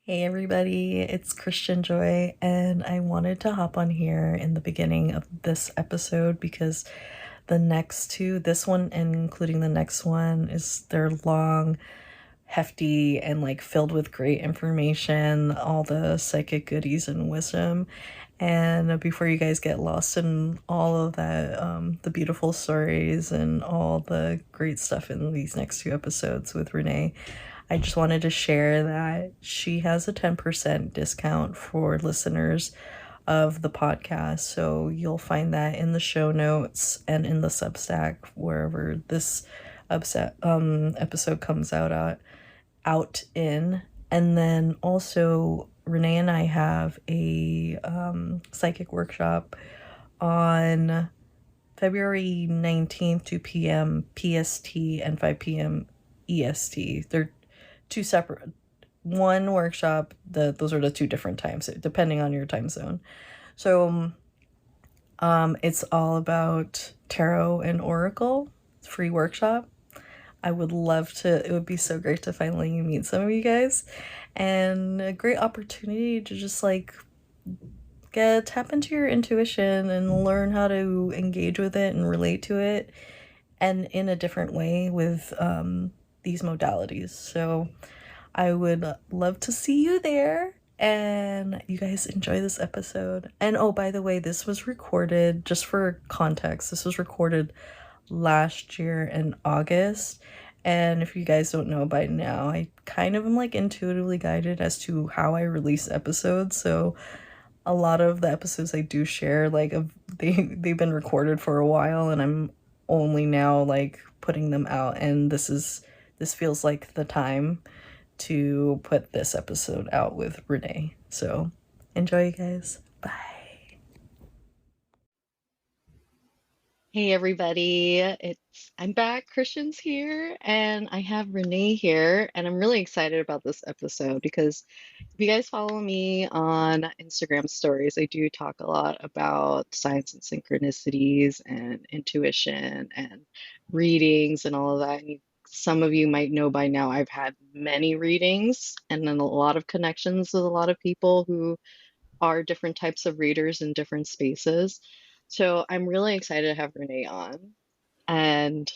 Hey everybody, it's Christian Joy, and I wanted to hop on here in the beginning of this episode because the next two, this one and including the next one, they're long, hefty, and like filled with great information, all the psychic goodies and wisdom. And before you guys get lost in all of that, the beautiful stories and all the great stuff in these next two episodes with Renee, I just wanted to share that she has a 10% discount for listeners of the podcast. So you'll find that in the show notes and in the Substack, wherever this episode comes out in. And then also, Renee and I have a psychic workshop on February 19th, 2 p.m. PST and 5 p.m. EST. They're two separate, one workshop. Those are the two different times depending on your time zone. So it's all about tarot and oracle. Free workshop. I would love to. It would be so great to finally meet some of you guys, and a great opportunity to just like tap into your intuition and learn how to engage with it and relate to it, and in a different way with these modalities. So I would love to see you there, and you guys enjoy this episode. And oh, by the way, this was recorded, just for context, this was recorded last year in August. And if you guys don't know by now, I kind of am like intuitively guided as to how I release episodes. So a lot of the episodes I do share, like they've been recorded for a while, and I'm only now like putting them out. And this feels like the time to put this episode out with Renee. So enjoy, you guys. Bye. Hey everybody, I'm back. Christian's here, and I have Renee here, and I'm really excited about this episode because if you guys follow me on Instagram stories, I do talk a lot about science and synchronicities and intuition and readings and all of that. And some of you might know by now I've had many readings and then a lot of connections with a lot of people who are different types of readers in different spaces. So I'm really excited to have Renee on. And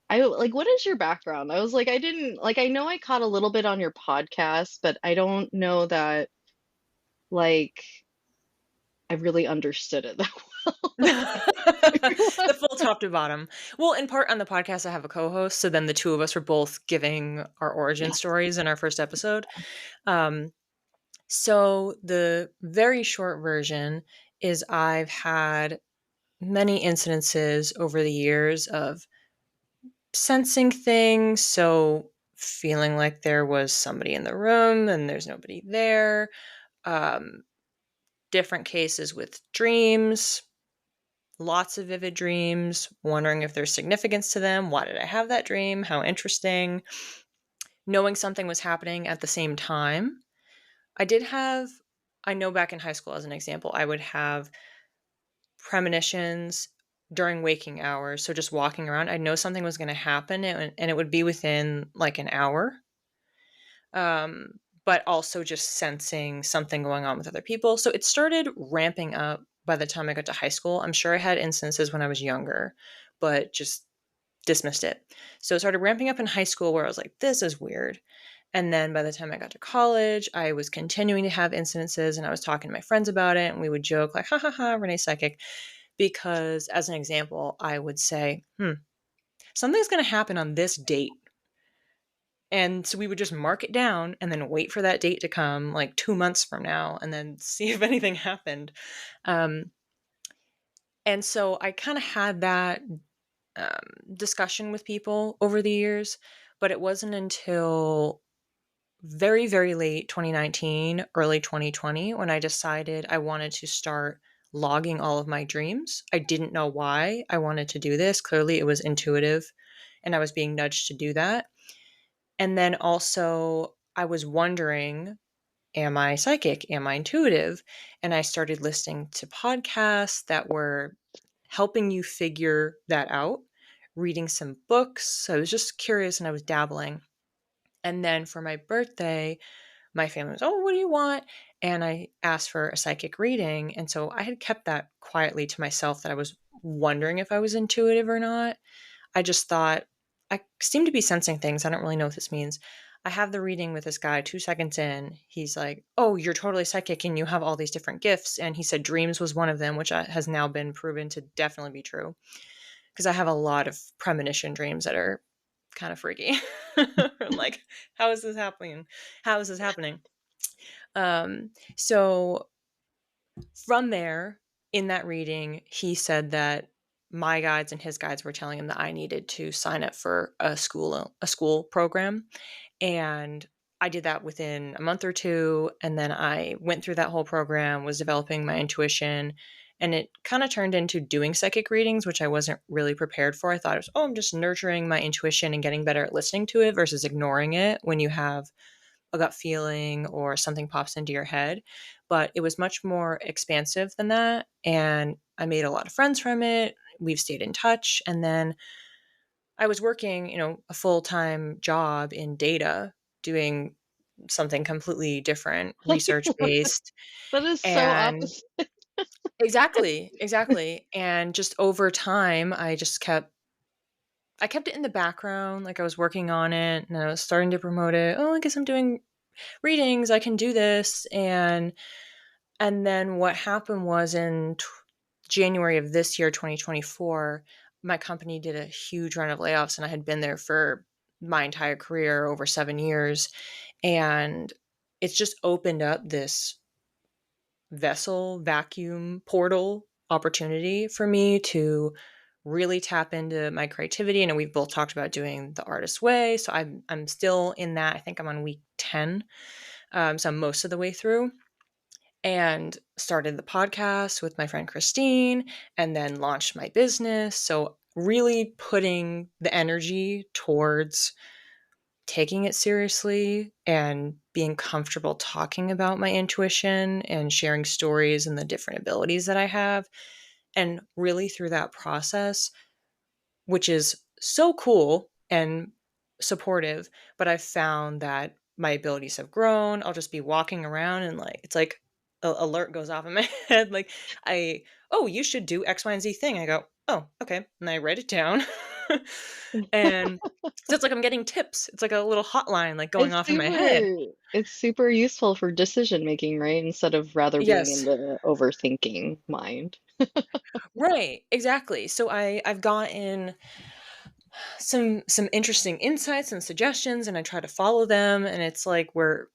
I like, what is your background? I was like, I didn't like, I know I caught a little bit on your podcast, but I don't know that like I really understood it that well. The full top to bottom. Well, in part on the podcast, I have a co-host, so then the two of us were both giving our origin Yes. stories in our first episode. Um, so the very short version is I've had many incidences over the years of sensing things, so feeling like there was somebody in the room and there's nobody there. Um, Different cases with dreams, lots of vivid dreams, wondering if there's significance to them. Why did I have that dream? How interesting. Knowing something was happening at the same time. I know back in high school, as an example, I would have premonitions during waking hours. So just walking around, I'd know something was going to happen, and it would be within like an hour. But also just sensing something going on with other people. So it started ramping up by the time I got to high school. I'm sure I had instances when I was younger, but just dismissed it. So it started ramping up in high school where I was like, this is weird. And then by the time I got to college, I was continuing to have incidences, and I was talking to my friends about it, and we would joke like, ha ha ha, Renee psychic. Because as an example, I would say, something's going to happen on this date. And so we would just mark it down and then wait for that date to come like 2 months from now and then see if anything happened. Um, and so I kind of had that discussion with people over the years, but it wasn't until very, very late 2019, early 2020 when I decided I wanted to start logging all of my dreams. I didn't know why I wanted to do this. Clearly, it was intuitive and I was being nudged to do that. And then also, I was wondering, am I psychic? Am I intuitive? And I started listening to podcasts that were helping you figure that out, reading some books. So I was just curious and I was dabbling. And then for my birthday, my family was, oh, what do you want? And I asked for a psychic reading. And so I had kept that quietly to myself, that I was wondering if I was intuitive or not. I just thought, I seem to be sensing things. I don't really know what this means. I have the reading with this guy. 2 seconds in, he's like, oh, you're totally psychic and you have all these different gifts. And he said dreams was one of them, which has now been proven to definitely be true. Because I have a lot of premonition dreams that are kind of freaky. I'm like, how is this happening? How is this happening? So from there, in that reading, he said that my guides and his guides were telling him that I needed to sign up for a school program. And I did that within a month or two. And then I went through that whole program, was developing my intuition. And it kind of turned into doing psychic readings, which I wasn't really prepared for. I thought it was, oh, I'm just nurturing my intuition and getting better at listening to it versus ignoring it when you have a gut feeling or something pops into your head. But it was much more expansive than that. And I made a lot of friends from it. We've stayed in touch. And then I was working, a full-time job in data, doing something completely different, research based. That is so And opposite. exactly, exactly. And just over time, I kept it in the background, like I was working on it and I was starting to promote it. Oh, I guess I'm doing readings. I can do this. And then what happened was in January of this year, 2024, my company did a huge round of layoffs, and I had been there for my entire career, over 7 years. And it's just opened up this vessel, vacuum, portal opportunity for me to really tap into my creativity. And we've both talked about doing the artist way. So I'm still in that. I think I'm on week 10. So I'm most of the way through, and started the podcast with my friend Christine, and then launched my business. So, really putting the energy towards taking it seriously and being comfortable talking about my intuition and sharing stories and the different abilities that I have. And really, through that process, which is so cool and supportive, but I've found that my abilities have grown. I'll just be walking around and like it's like a alert goes off in my head like oh, you should do X, Y, and Z thing. I go, "Oh, okay." And I write it down. And so it's like I'm getting tips. It's like a little hotline like going It's off in my head. super it's super useful for decision making, right? Instead of rather being in Yes. the overthinking mind. Right. Exactly. So I've gotten some interesting insights and suggestions, and I try to follow them, and it's like where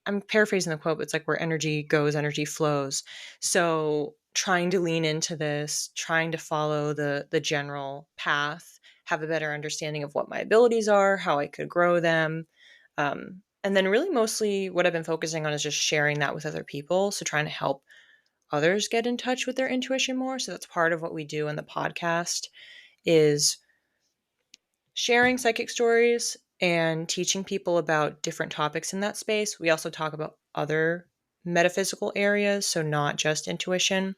I'm paraphrasing the quote, but it's like where energy goes, energy flows. So trying to lean into this, trying to follow the general path, have a better understanding of what my abilities are, how I could grow them. And then really mostly what I've been focusing on is just sharing that with other people. So trying to help others get in touch with their intuition more. So that's part of what we do in the podcast is sharing psychic stories and teaching people about different topics in that space. We also talk about other metaphysical areas, so not just intuition.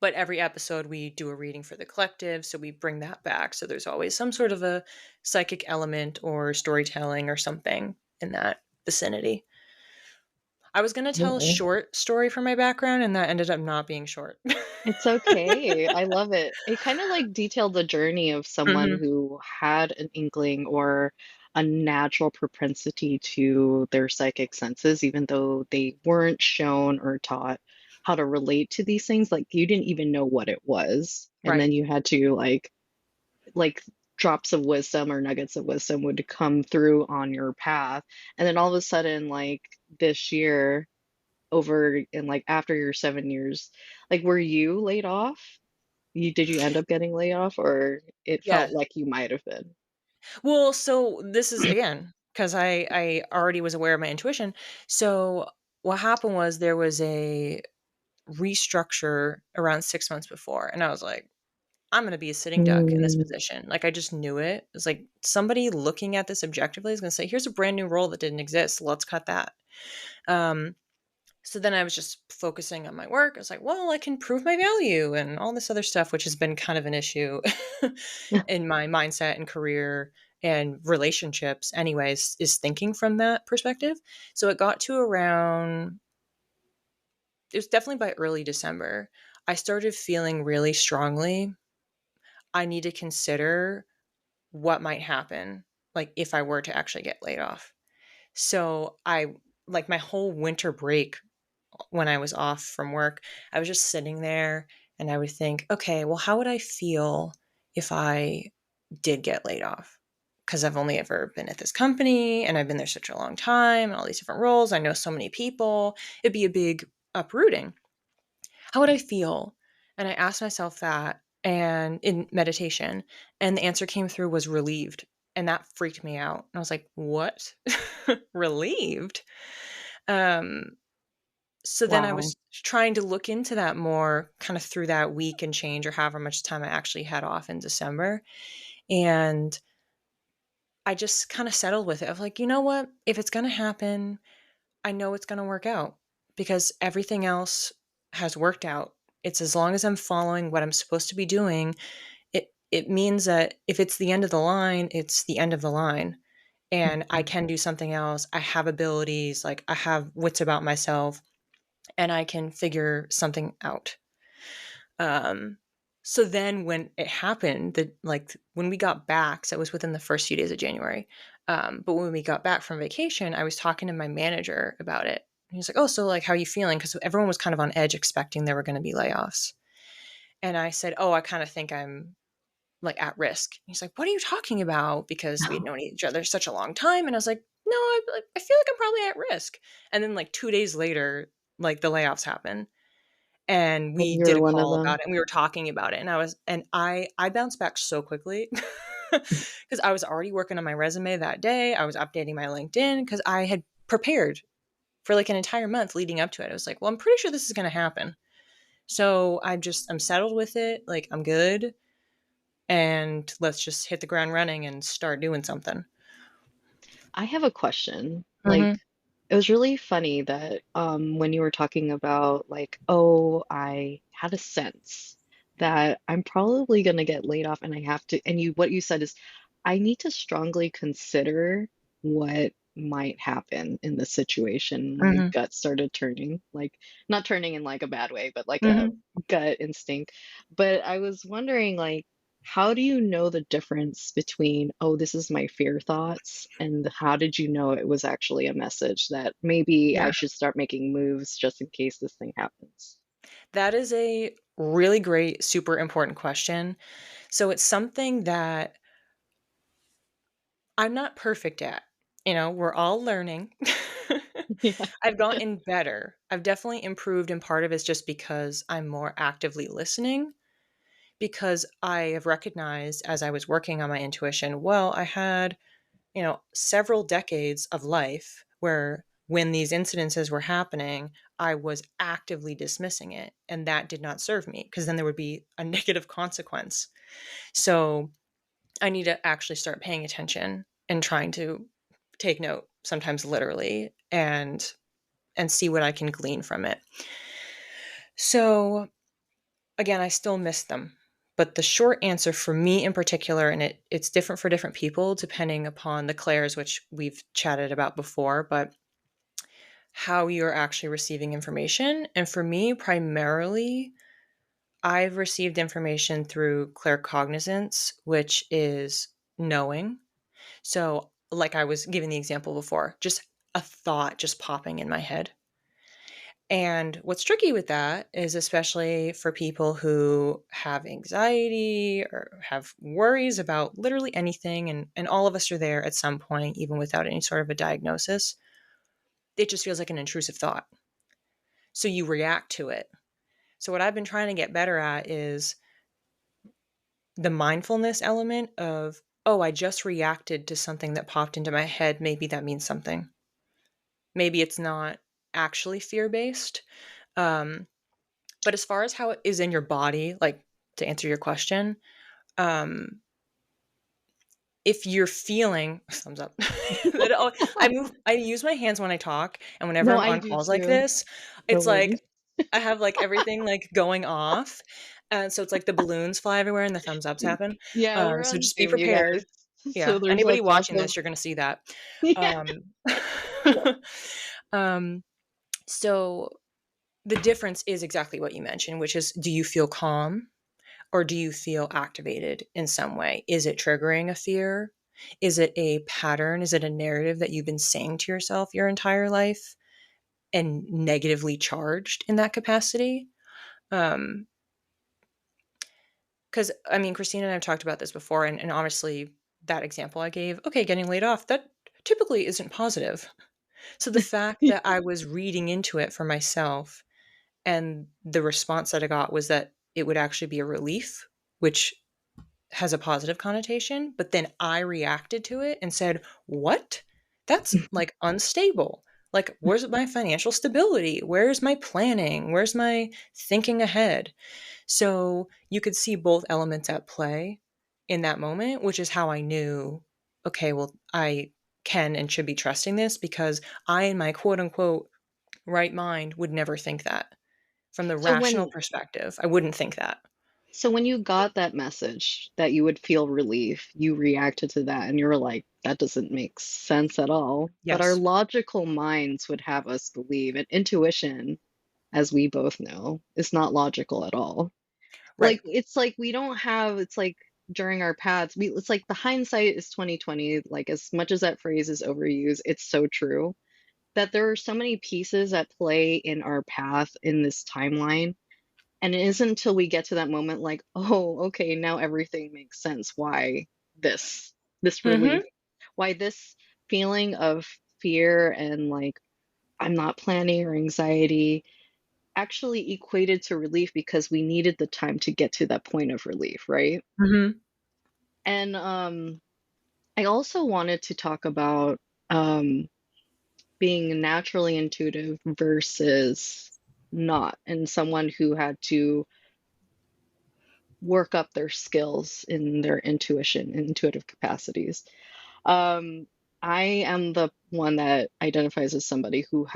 But every episode, we do a reading for the collective, so we bring that back. So there's always some sort of a psychic element or storytelling or something in that vicinity. I was going to tell a short story from my background, and that ended up not being short. It's okay. I love it. It kind of like detailed the journey of someone Hmm. who had an inkling or a natural propensity to their psychic senses, even though they weren't shown or taught how to relate to these things. Like you didn't even know what it was. And Right. then you had to like drops of wisdom or nuggets of wisdom would come through on your path. And then all of a sudden, like this year, over and like after your 7 years, like were you laid off? Did you end up getting laid off or it felt Yeah. like you might have been? Well, so this is again because I already was aware of my intuition. So what happened was there was a restructure around 6 months before, and I was like, I'm going to be a sitting duck in this Mm. position. Like I just knew it. It's like somebody looking at this objectively is going to say, "Here's a brand new role that didn't exist. Let's cut that." Um, so then I was just focusing on my work. I was like, well, I can prove my value and all this other stuff, which has been kind of an issue in my mindset and career and relationships anyways is thinking from that perspective. So it got to around, it was definitely by early December, I started feeling really strongly I need to consider what might happen, like if I were to actually get laid off. So I, like, my whole winter break when I was off from work, I was just sitting there and I would think, okay, well, how would I feel if I did get laid off? Because I've only ever been at this company and I've been there such a long time and all these different roles. I know so many people. It'd be a big uprooting. How would I feel? And I asked myself that and in meditation, and the answer came through was relieved. And that freaked me out. And I was like, what? Relieved? Um, so then I Wow. was trying to look into that more kind of through that week and change or however much time I actually had off in December. And I just kind of settled with it of like, you know what? If it's going to happen, I know it's going to work out because everything else has worked out. It's as long as I'm following what I'm supposed to be doing, it means that if it's the end of the line, it's the end of the line. And I Mhm. can do something else. I have abilities, like I have wits about myself and I can figure something out. Um, so then when it happened, that like when we got back, so it was within the first few days of January. But when we got back from vacation, I was talking to my manager about it. He was like, "Oh, so like, how are you feeling?" Because everyone was kind of on edge, expecting there were going to be layoffs. And I said, "Oh, I kind of think I'm like at risk." He's like, "What are you talking about?" Because we had known each other such a long time, and I was like, "No, I feel like I'm probably at risk." And then like 2 days later, like the layoffs happen and And we did you're a one of call them. about it and we were talking about it and I bounced back so quickly because I was already working on my resume that day. I was updating my LinkedIn because I had prepared for like an entire month leading up to it. I was like, well, I'm pretty sure this is going to happen. So I'm settled with it. Like I'm good. And let's just hit the ground running and start doing something. I have a question. Like, Hmm. it was really funny that when you were talking about like, oh, I had a sense that I'm probably gonna get laid off and I have to, and you what you said is I need to strongly consider what might happen in this situation. My Hmm. gut started turning, like not turning in like a bad way, but like a Hmm. gut instinct. But I was wondering like how do you know the difference between, oh, this is my fear thoughts, and how did you know it was actually a message that maybe Yeah. I should start making moves just in case this thing happens? That is a really great, super important question. So it's something that I'm not perfect at. We're all learning. Yeah. I've gotten better. I've definitely improved, and part of it's just because I'm more actively listening. Because I have recognized as I was working on my intuition, well, I had, several decades of life where when these incidences were happening, I was actively dismissing it. And that did not serve me because then there would be a negative consequence. So I need to actually start paying attention and trying to take note, sometimes literally, and see what I can glean from it. So again, I still miss them. But the short answer for me in particular, and it's different for different people depending upon the clairs, which we've chatted about before, but how you're actually receiving information. And for me, primarily, I've received information through claircognizance, which is knowing. So, like I was giving the example before, just a thought just popping in my head. And what's tricky with that is, especially for people who have anxiety or have worries about literally anything, and all of us are there at some point, even without any sort of a diagnosis, it just feels like an intrusive thought. So you react to it. So, what I've been trying to get better at is the mindfulness element of, oh, I just reacted to something that popped into my head. Maybe that means something. Maybe it's not actually fear based. Um, but as far as how it is in your body, like to answer your question, um, if you're feeling thumbs up, I use my hands when I talk, and whenever No, I'm I on do calls like too. this, No it's like worries. I have like everything like going off, and so it's like the balloons fly everywhere and the thumbs ups happen. Yeah, we're So on just be Zoom, you guys. prepared. Yeah. So there's Anybody like lots watching of this, you're gonna see that. yeah. Um, um, so the difference is exactly what you mentioned, which is, do you feel calm or do you feel activated in some way? Is it triggering a fear? Is it a pattern? Is it a narrative that you've been saying to yourself your entire life and negatively charged in that capacity? Um, because I mean, Christina and I've talked about this before, and honestly, that example I gave, okay, getting laid off, that typically isn't positive. So the fact that I was reading into it for myself and the response that I got was that it would actually be a relief, which has a positive connotation, but then I reacted to it and said, "What? That's like unstable. Like, where's my financial stability? Where's my planning? Where's my thinking ahead?" So you could see both elements at play in that moment, which is how I knew, okay, well, I can and should be trusting this because I, in my quote unquote right mind, would never think that. From the So rational when perspective, I wouldn't think that. so when you got that message that you would feel relief, you reacted to that and you were like, that doesn't make sense at all. But our Yes. logical minds would have us believe, and intuition, as we both know, is not logical at all. Right. It's like we don't have, it's like during our paths, it's like the hindsight is 2020. Like as much as that phrase is overused, it's so true that there are so many pieces at play in our path in this timeline. And it isn't until we get to that moment like, oh, okay, now everything makes sense. Why this relief? Mhm. Why this feeling of fear and like I'm not planning or anxiety actually equated to relief because we needed the time to get to that point of relief, right? Mhm. And I also wanted to talk about um, being naturally intuitive versus not, and someone who had to work up their skills in their intuition and intuitive capacities. Um, I am the one that identifies as somebody who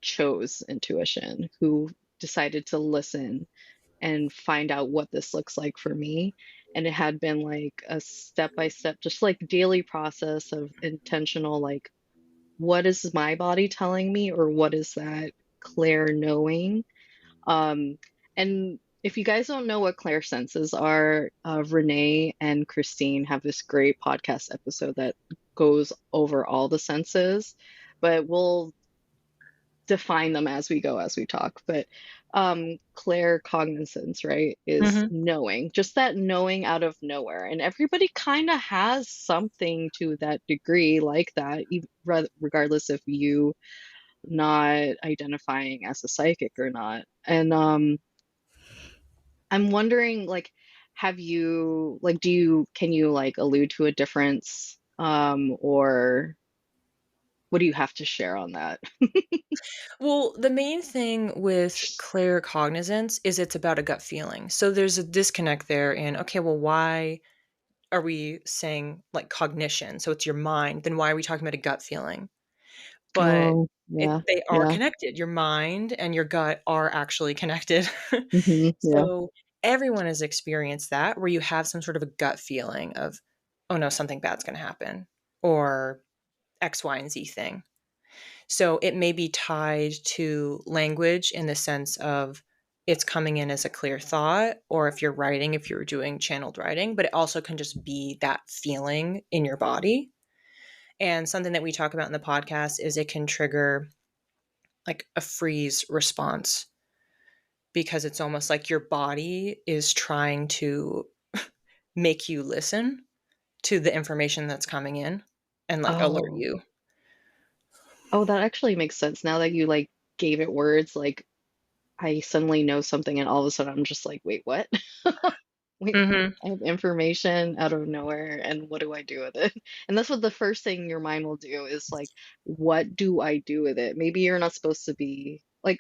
chose intuition, who decided to listen and find out what this looks like for me. And it had been like a step by step, just like daily process of intentional, like, what is my body telling me, or what is that Claire knowing? And if you guys don't know what Clair-Senses are, Renee and Christine have this great podcast episode that goes over all the senses, but we'll define them as we go as we talk. But claircognizance, right, is Mhm. knowing, just that knowing out of nowhere. And everybody kind of has something to that degree like that, regardless if you not identifying as a psychic or not. And I'm wondering, like, have you, like, can you, like, allude to a difference, or what do you have to share on that? Well, the main thing with claircognizance is it's about a gut feeling. So there's a disconnect there in, okay, well, why are we saying like cognition? So it's your mind. Then why are we talking about a gut feeling? But Oh, yeah, they are yeah. connected. Your mind and your gut are actually connected. Yeah. So everyone has experienced that where you have some sort of a gut feeling of, oh no, something bad's going to happen or X, Y, and Z thing. So it may be tied to language in the sense of it's coming in as a clear thought, or if you're writing, if you're doing channeled writing, but it also can just be that feeling in your body. And something that we talk about in the podcast is it can trigger like a freeze response because it's almost like your body is trying to make you listen to the information that's coming in and like alert Oh, you. oh, that actually makes sense now that you like gave it words. Like, I suddenly know something, and all of a sudden I'm just like, wait, what? Wait, Mhm. I have information out of nowhere, and what do I do with it? And that's what the first thing your mind will do is like, what do I do with it? Maybe you're not supposed to be like,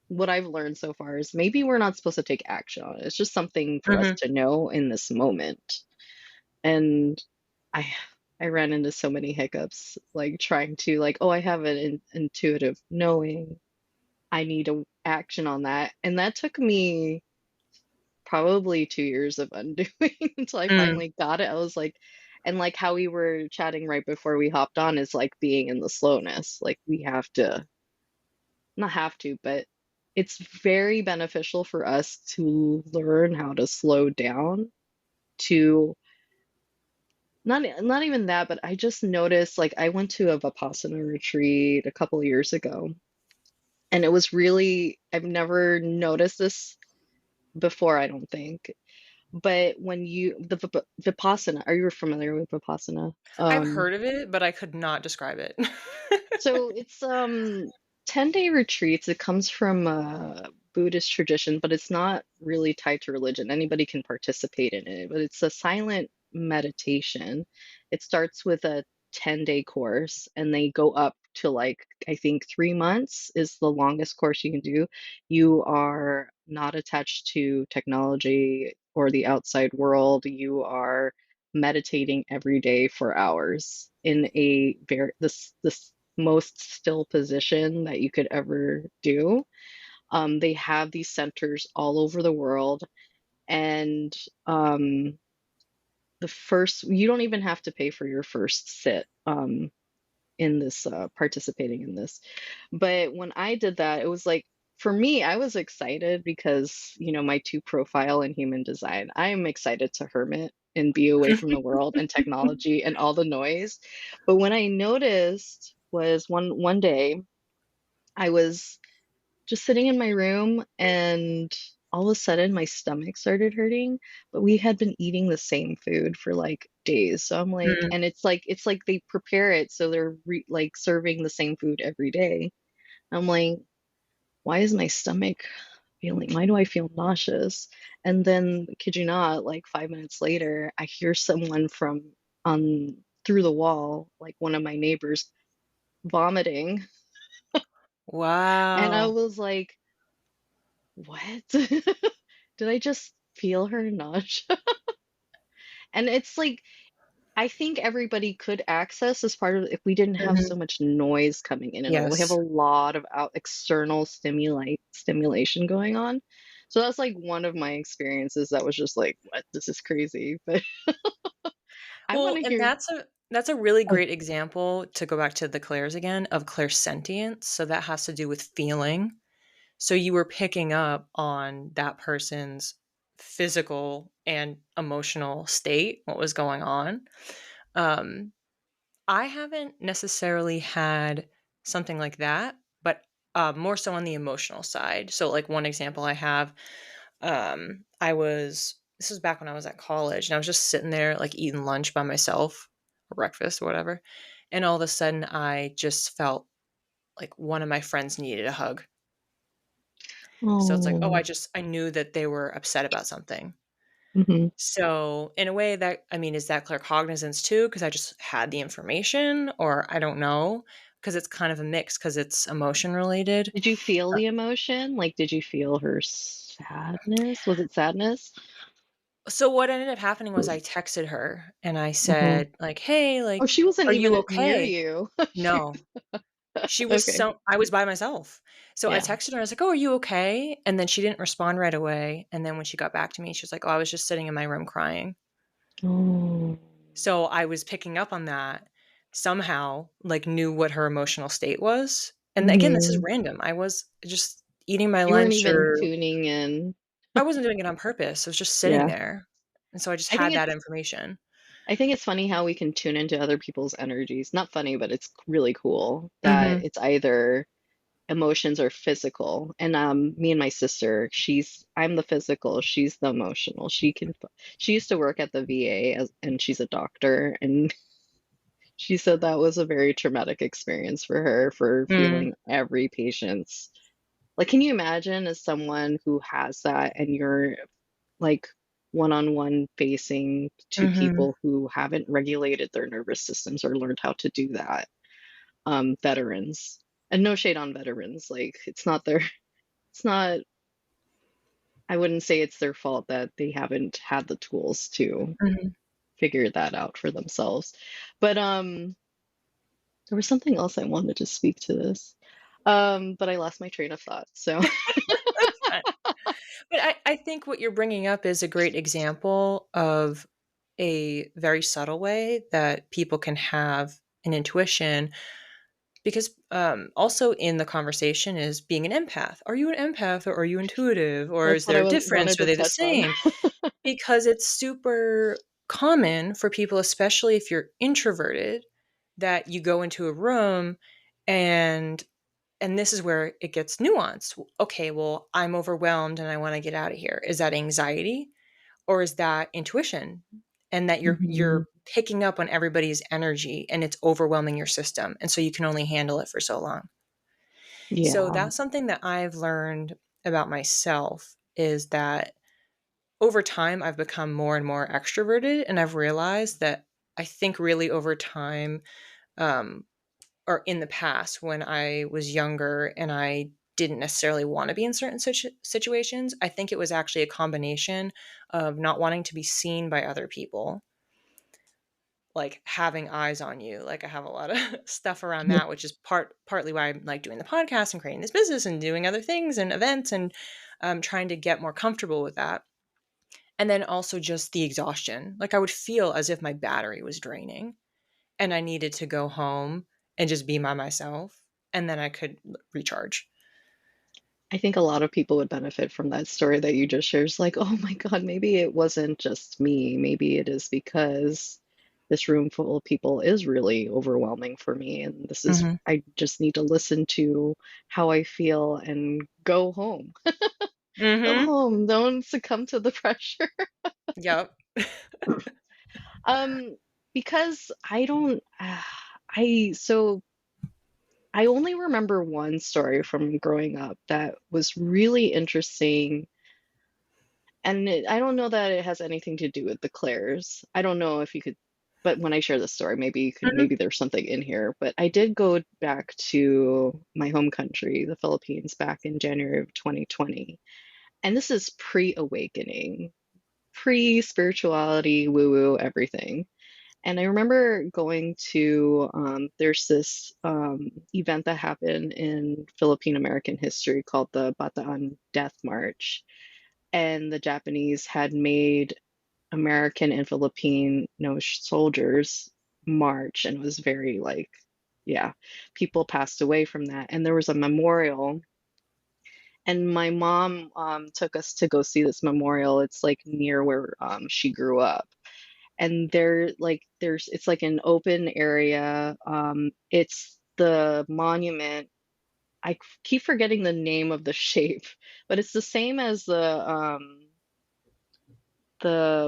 what I've learned so far is maybe we're not supposed to take action on it. It's just something for us Mhm. to know in this moment. And I I ran into so many hiccups, like trying to like, oh, I have an intuitive knowing. I need to action on that. And that took me probably 2 years of undoing until I Mm. finally got it. I was like, And like how we were chatting right before we hopped on is like being in the slowness. Like we have to, not have to, but it's very beneficial for us to learn how to slow down to not even that, but I just noticed like I went to a Vipassana retreat a couple of years ago, and it was really, I've never noticed this before, I don't think. But when you the Vipassana, are you familiar with Vipassana? I've heard of it, but I could not describe it. So it's 10-day retreats. It comes from a Buddhist tradition, but it's not really tied to religion. Anybody can participate in it, but it's a silent meditation. It starts with a 10-day course and they go up to like I think 3 months is the longest course you can do. You are not attached to technology or the outside world. You are meditating every day for hours in a very this most still position that you could ever do. They have these centers all over the world, and the first you don't even have to pay for your first sit in this participating in this. But when I did that, it was like for me, I was excited because my two profile in human design. I am excited to hermit and be away from the world and technology and all the noise. But when I noticed was one day I was just sitting in my room and all of a sudden my stomach started hurting, but we had been eating the same food for like days. So I'm like, Mm. and it's like they prepare it so they're like serving the same food every day. I'm like, why is my stomach feeling? Why do I feel nauseous? And then, kid you not, like 5 minutes later, I hear someone from through the wall, like one of my neighbors, vomiting, and I Wow. was like, what? Did I just feel her nudge? And it's like, I think everybody could access as part of if we didn't have Mhm. so much noise coming in and all. We have a Yes. lot of external stimulation going on. So that's like one of my experiences that was just like, what? This is crazy. But I want Well, to and hear. that's a really Oh, great example, to go back to the clairs again, of clair-sentience. So that has to do with feeling. So you were picking up on that person's physical and emotional state, what was going on. Um, I haven't necessarily had something like that, but more so on the emotional side. So, like, one example I have, this was back when I was at college, and I was just sitting there, like, eating lunch by myself, or breakfast, or whatever. And all of a sudden, I just felt like one of my friends needed a hug. So it's like, oh, oh, I knew that they were upset about something. hmm. So, in a way, that, I mean, is that claircognizance too? Because I just had the information, or I don't know, because it's kind of a mix, because it's emotion related. Did you feel Uh, the emotion? Like, did you feel her sadness? Was it sadness? So what ended up happening was I texted her and I Hmm. said, like, "Hey, Oh, like, she wasn't are you even near okay?" you. No. She was Okay. so I was by myself. So I Yeah. texted her, I was like, "Oh, are you okay?" And then she didn't respond right away, and then when she got back to me, she was like, "Oh, I was just sitting in my room crying." Oh. So I was picking up on that, somehow, like, knew what her emotional state was. And again, this is Hmm. random. I was just eating my You weren't lunch, even or tuning in. I wasn't doing it on purpose. I was just sitting Yeah. there. And so I just I think had that it's information. I think it's funny how we can tune into other people's energies. Not funny, but it's really cool that Mhm. it's either emotions or physical. And me and my sister, I'm the physical, she's the emotional. She used to work at the VA and she's a doctor, and she said that was a very traumatic experience for her for Mm. feeling every patient's. Like, can you imagine as someone who has that and you're like one-on-one facing to Mhm. people who haven't regulated their nervous systems or learned how to do that? Veterans. And no shade on veterans. Like, it's not, I wouldn't say it's their fault that they haven't had the tools to Mhm. figure that out for themselves. But there was something else I wanted to speak to this. But I lost my train of thought. So, That's fine. But I think what you're bringing up is a great example of a very subtle way that people can have an intuition, because also in the conversation is being an empath. Are you an empath or are you intuitive, or That's is what there I a difference? wanted Are to they the touch on. same? Because it's super common for people, especially if you're introverted, that you go into a room and this is where it gets nuanced. Okay, well, I'm overwhelmed and I want to get out of here. Is that anxiety or is that intuition? And that Mhm. you're picking up on everybody's energy and it's overwhelming your system. And so you can only handle it for so long. So Yeah, that's something that I've learned about myself, is that over time I've become more and more extroverted, and I've realized that I think really over time, um, or in the past when I was younger and I didn't necessarily want to be in certain situations, I think it was actually a combination of not wanting to be seen by other people, like having eyes on you. Like I have a lot of stuff around that, which is partly why I'm like doing the podcast and creating this business and doing other things and events, and trying to get more comfortable with that. And then also just the exhaustion. Like I would feel as if my battery was draining and I needed to go home and just be by myself, and then I could recharge. I think a lot of people would benefit from that story that you just shared. It's like, oh my God, maybe it wasn't just me. Maybe it is because this room full of people is really overwhelming for me. And Mhm. I just need to listen to how I feel and go home. Go Mhm. home. Don't succumb to the pressure. Yep. Um, because I don't, so I only remember one story from growing up that was really interesting. And I don't know that it has anything to do with the Clairs. I don't know if you could, but when I share this story, maybe you could, Mhm. maybe there's something in here. But I did go back to my home country, the Philippines, back in January of 2020. And this is pre-awakening, pre-spirituality, woo-woo, everything. And I remember going to, there's this event that happened in Philippine American history called the Bataan Death March. And the Japanese had made American and Filipino soldiers march, and it was very like, yeah, people passed away from that. And there was a memorial, and my mom took us to go see this memorial. It's like near where she grew up, and it's like an open area. It's the monument. I keep forgetting the name of the shape, but it's the same as the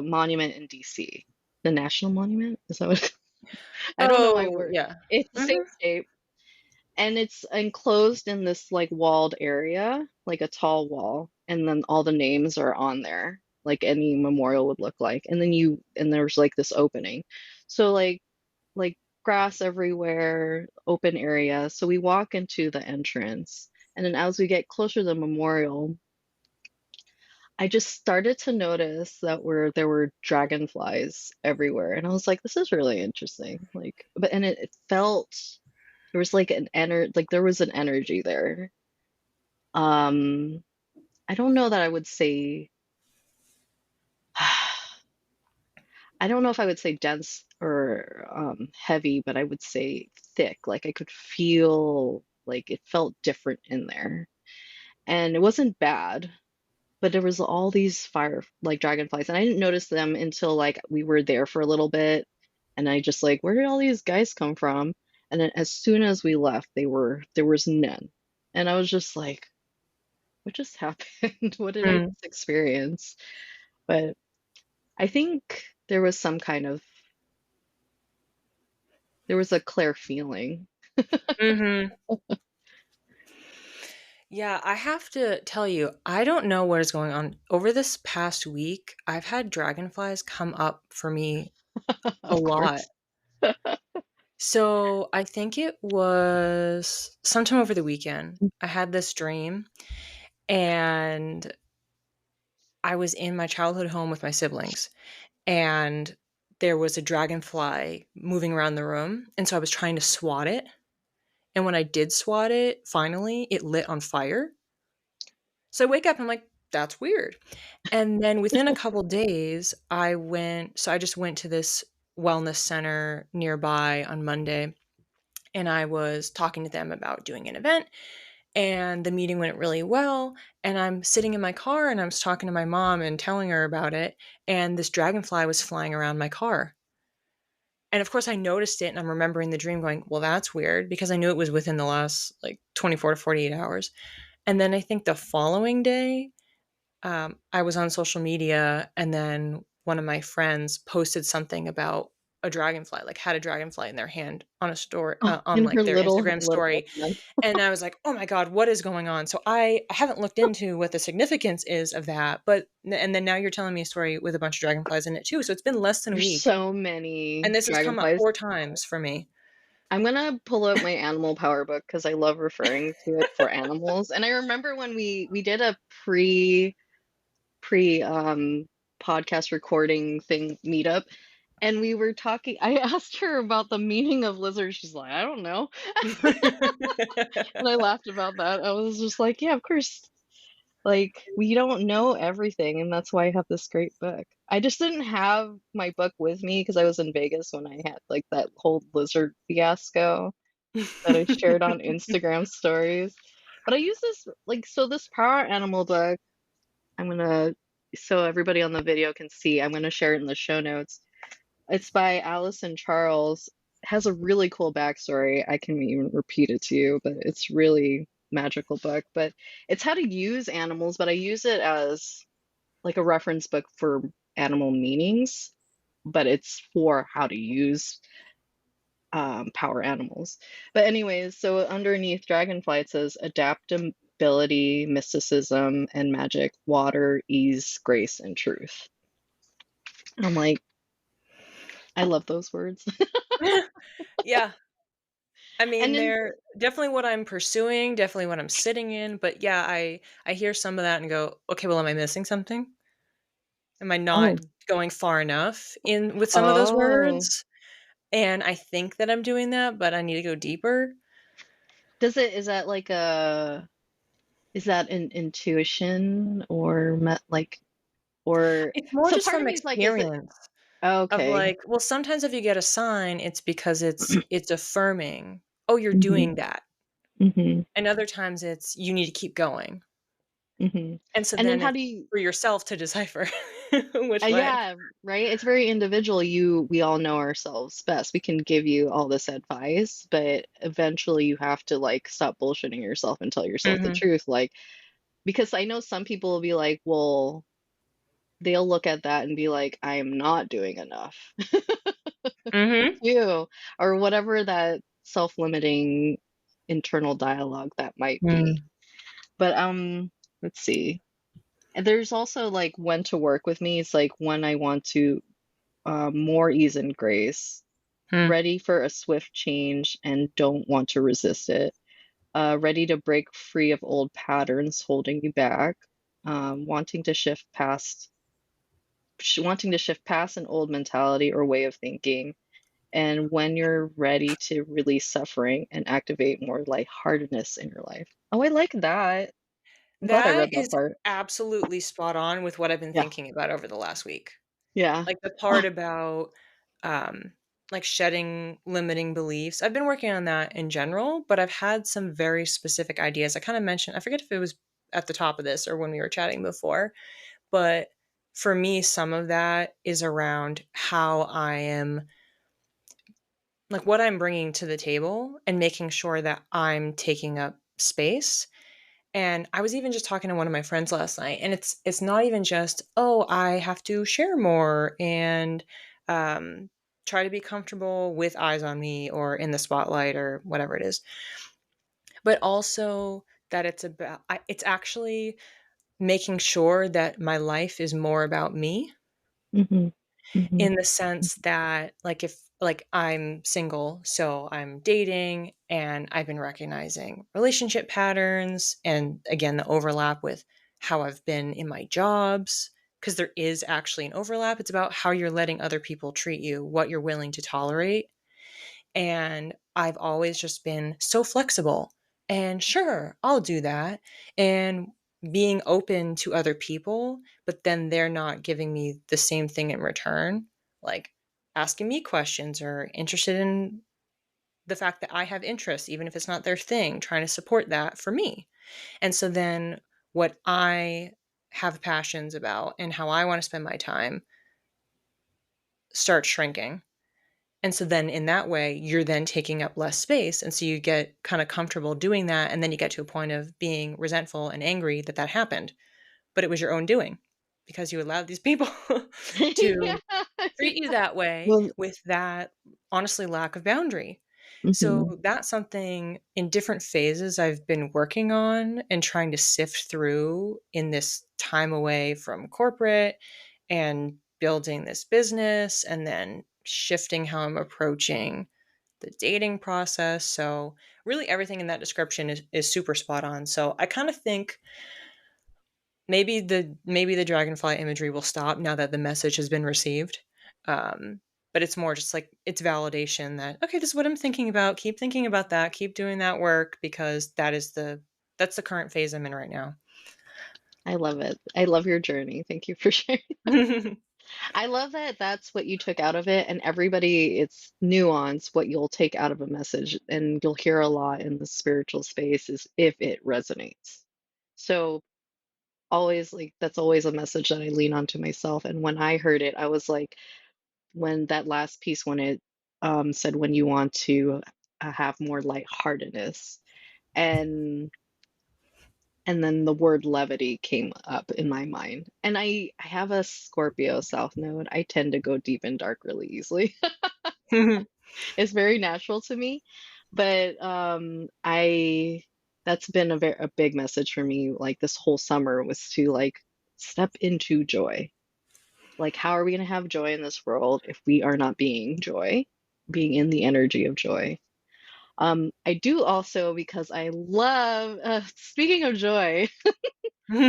monument in DC, the National Monument. Is that what? I don't know why Oh, we're. yeah. It's the same Mhm. shape, and it's enclosed in this like walled area, like a tall wall, and then all the names are on there, like any memorial would look like. And there's like this opening, so like grass everywhere, open area. So we walk into the entrance, and then as we get closer to the memorial, I just started to notice that there were dragonflies everywhere, and I was like, "This is really interesting." Like, but and it felt there was like there was an energy there. Um, I don't know that I would say. I don't know if I would say dense or heavy, but I would say thick. Like I could feel like it felt different in there, and it wasn't bad. But there was all these fire like dragonflies, and I didn't notice them until like we were there for a little bit, and I just like, where did all these guys come from? And then as soon as we left, there was none, and I was just like, what just happened? What did I Mm. just experience? But I think there was a Claire feeling. Mhm. Yeah, I have to tell you, I don't know what is going on. Over this past week, I've had dragonflies come up for me a Of lot. course. So I think it was sometime over the weekend. I had this dream, and I was in my childhood home with my siblings, and there was a dragonfly moving around the room. And so I was trying to swat it. And when I did swat it, finally, it lit on fire. So I wake up and I'm like, that's weird. And then within a couple days, I just went to this wellness center nearby on Monday, and I was talking to them about doing an event, and the meeting went really well. And I'm sitting in my car and I was talking to my mom and telling her about it, and this dragonfly was flying around my car. And of course, I noticed it, and I'm remembering the dream going, well, that's weird, because I knew it was within the last like 24 to 48 hours. And then I think the following day, I was on social media, and then one of my friends posted something about a dragonfly, like had a dragonfly in their hand on a story, Oh, on in her like their Instagram little story. hand. And I was like, oh my God, what is going on? So I haven't looked into what the significance is of that. And then now you're telling me a story with a bunch of dragonflies in it too. So it's been less than a There's week. so And many this has come up dragonflies. 4 times for me. I'm gonna pull out my animal power book because I love referring to it for animals. And I remember when we did a pre podcast recording thing meetup, and we were talking. I asked her about the meaning of lizard. She's like, I don't know. And I laughed about that. I was just like, yeah, of course. Like, we don't know everything, and that's why I have this great book. I just didn't have my book with me because I was in Vegas when I had like that whole lizard fiasco that I shared on Instagram stories. But I use this like so this power animal book, I'm gonna so everybody on the video can see, I'm gonna share it in the show notes. It's by Allison Charles. Has a really cool backstory. I can even repeat it to you, but it's really magical book. But it's how to use animals, but I use it as like a reference book for animal meanings, but it's for how to use power animals. But anyways, so underneath Dragonfly it says adaptability, mysticism, and magic, water, ease, grace, and truth. And I'm like, I love those words. Yeah. I And mean, then, they're definitely what I'm pursuing, definitely what I'm sitting in. But yeah, I hear some of that and go, okay, well, am I missing something? Am I not oh, going far enough in with some of those oh, words? And I think that I'm doing that, but I need to go deeper. is that like is that an intuition or like, or, It's more so just part of from me is like, is it, experience of okay. like, well, sometimes if you get a sign, it's because it's affirming, oh, you're Hmm. doing that. Hmm. And other times it's you need to keep going. Hmm. And so And then then how it's do you, for yourself to decipher which way. yeah, right. It's very individual. We all know ourselves best. We can give you all this advice, but eventually you have to like stop bullshitting yourself and tell yourself the Mhm. truth. Like, because I know some people will be like, well, they'll look at that and be like, I am not doing enough. Mhm. You, or whatever that self-limiting internal dialogue that might be. Mm. But let's see. And there's also like when to work with me. It's like when I want to more ease and grace, Mm. ready for a swift change and don't want to resist it, ready to break free of old patterns holding you back, wanting to wanting to shift past an old mentality or way of thinking, and when you're ready to release suffering and activate more lightheartedness in your life. Oh, I like that. I'm glad I That read that is part. absolutely spot on with what I've been Yeah. thinking about over the last week. Yeah. Like, the Oh, part about, um, like, shedding limiting beliefs. I've been working on that in general, but I've had some very specific ideas. I kinda mentioned I forget if it was at the top of this or when we were chatting before, but for me, some of that is around how I am like, what I'm bringing to the table and making sure that I'm taking up space. And I was even just talking to one of my friends last night, and it's not even just, "Oh, I have to share more and, um, try to be comfortable with eyes on me or in the spotlight," or whatever it is, but also that it's actually making sure that my life is more about me. mm-hmm. Mm-hmm. In the sense that, like, if like, I'm single, so I'm dating, and I've been recognizing relationship patterns, and again, the overlap with how I've been in my jobs, because there is actually an overlap. It's about how you're letting other people treat you, what you're willing to tolerate, and I've always just been so flexible, and sure, I'll do that, and being open to other people, but then they're not giving me the same thing in return, like asking me questions or interested in the fact that I have interests, even if it's not their thing, trying to support that for me. And so then what I have passions about and how I want to spend my time start shrinking. And so then in that way, you're then taking up less space. And so you get kind of comfortable doing that. And then you get to a point of being resentful and angry that that happened. But it was your own doing because you allowed these people Yeah. to treat you that way Well, with that, honestly, lack of boundary. So mhm. that's something in different phases I've been working on and trying to sift through in this time away from corporate and building this business and then shifting how I'm approaching the dating process. So really everything in that description is super spot on. So I kind of think maybe the dragonfly imagery will stop now that the message has been received. Um, but it's more just like it's validation that okay, this is what I'm thinking about. Keep thinking about that. Keep doing that work because that's the current phase I'm in right now. I love it. I love your journey. Thank you for sharing. I love that that's what you took out of it, and everybody, it's nuance what you'll take out of a message, and you'll hear a lot in the spiritual space is if it resonates. So always like that's always a message that I lean on to myself. And when I heard it, I was like, when that last piece, when it said when you want to have more lightheartedness, and and then the word levity came up in my mind. And I have a Scorpio South Node. I tend to go deep and dark really easily. It's very natural to me. But I that's been a big message for me like this whole summer was to like step into joy. Like how are we going to have joy in this world if we are not being joy, being in the energy of joy? I do also because I love speaking of joy,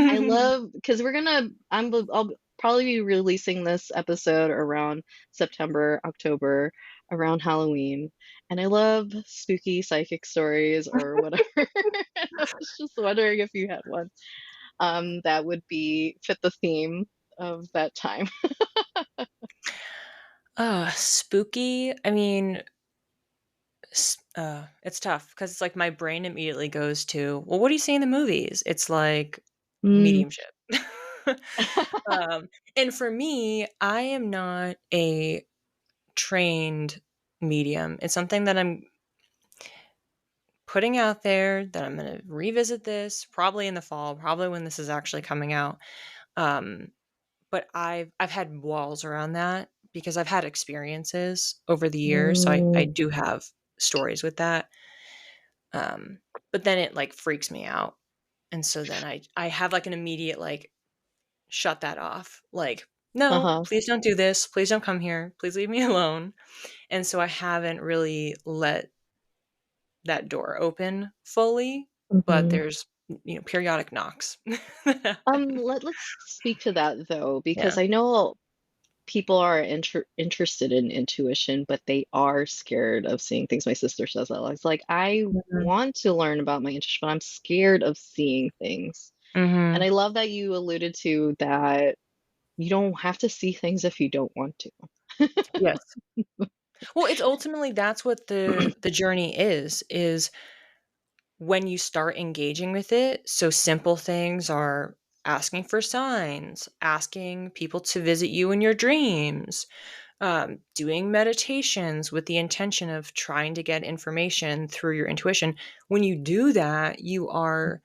I love because I'll probably be releasing this episode around September, October, around Halloween, and I love spooky psychic stories or whatever. I was just wondering if you had one that would be fit the theme of that time. Spooky. I mean, it's tough because it's like my brain immediately goes to, well, what do you see in the movies? It's like Mm. mediumship. um, and for me, I am not a trained medium. It's something that I'm putting out there that I'm going to revisit this probably in the fall, probably when this is actually coming out. Um, but I've had walls around that because I've had experiences over the years, so I Mm. do have stories with that. Um, but then it like freaks me out. And so then I have like an immediate like shut that off. Like, no, Uh-huh. please don't do this. Please don't come here. Please leave me alone. And so I haven't really let that door open fully, but Hmm. there's periodic knocks that happen. Let's speak to that though, because Yeah. I know people are interested in intuition, but they are scared of seeing things. My sister says that. It's like, I Mhm. want to learn about my intuition, but I'm scared of seeing things. And Mhm. I love that you alluded to that you don't have to see things if you don't want to. Yes. Well, it's ultimately that's what the journey is when you start engaging with it. So simple things are asking for signs, asking people to visit you in your dreams, doing meditations with the intention of trying to get information through your intuition. When you do that, you're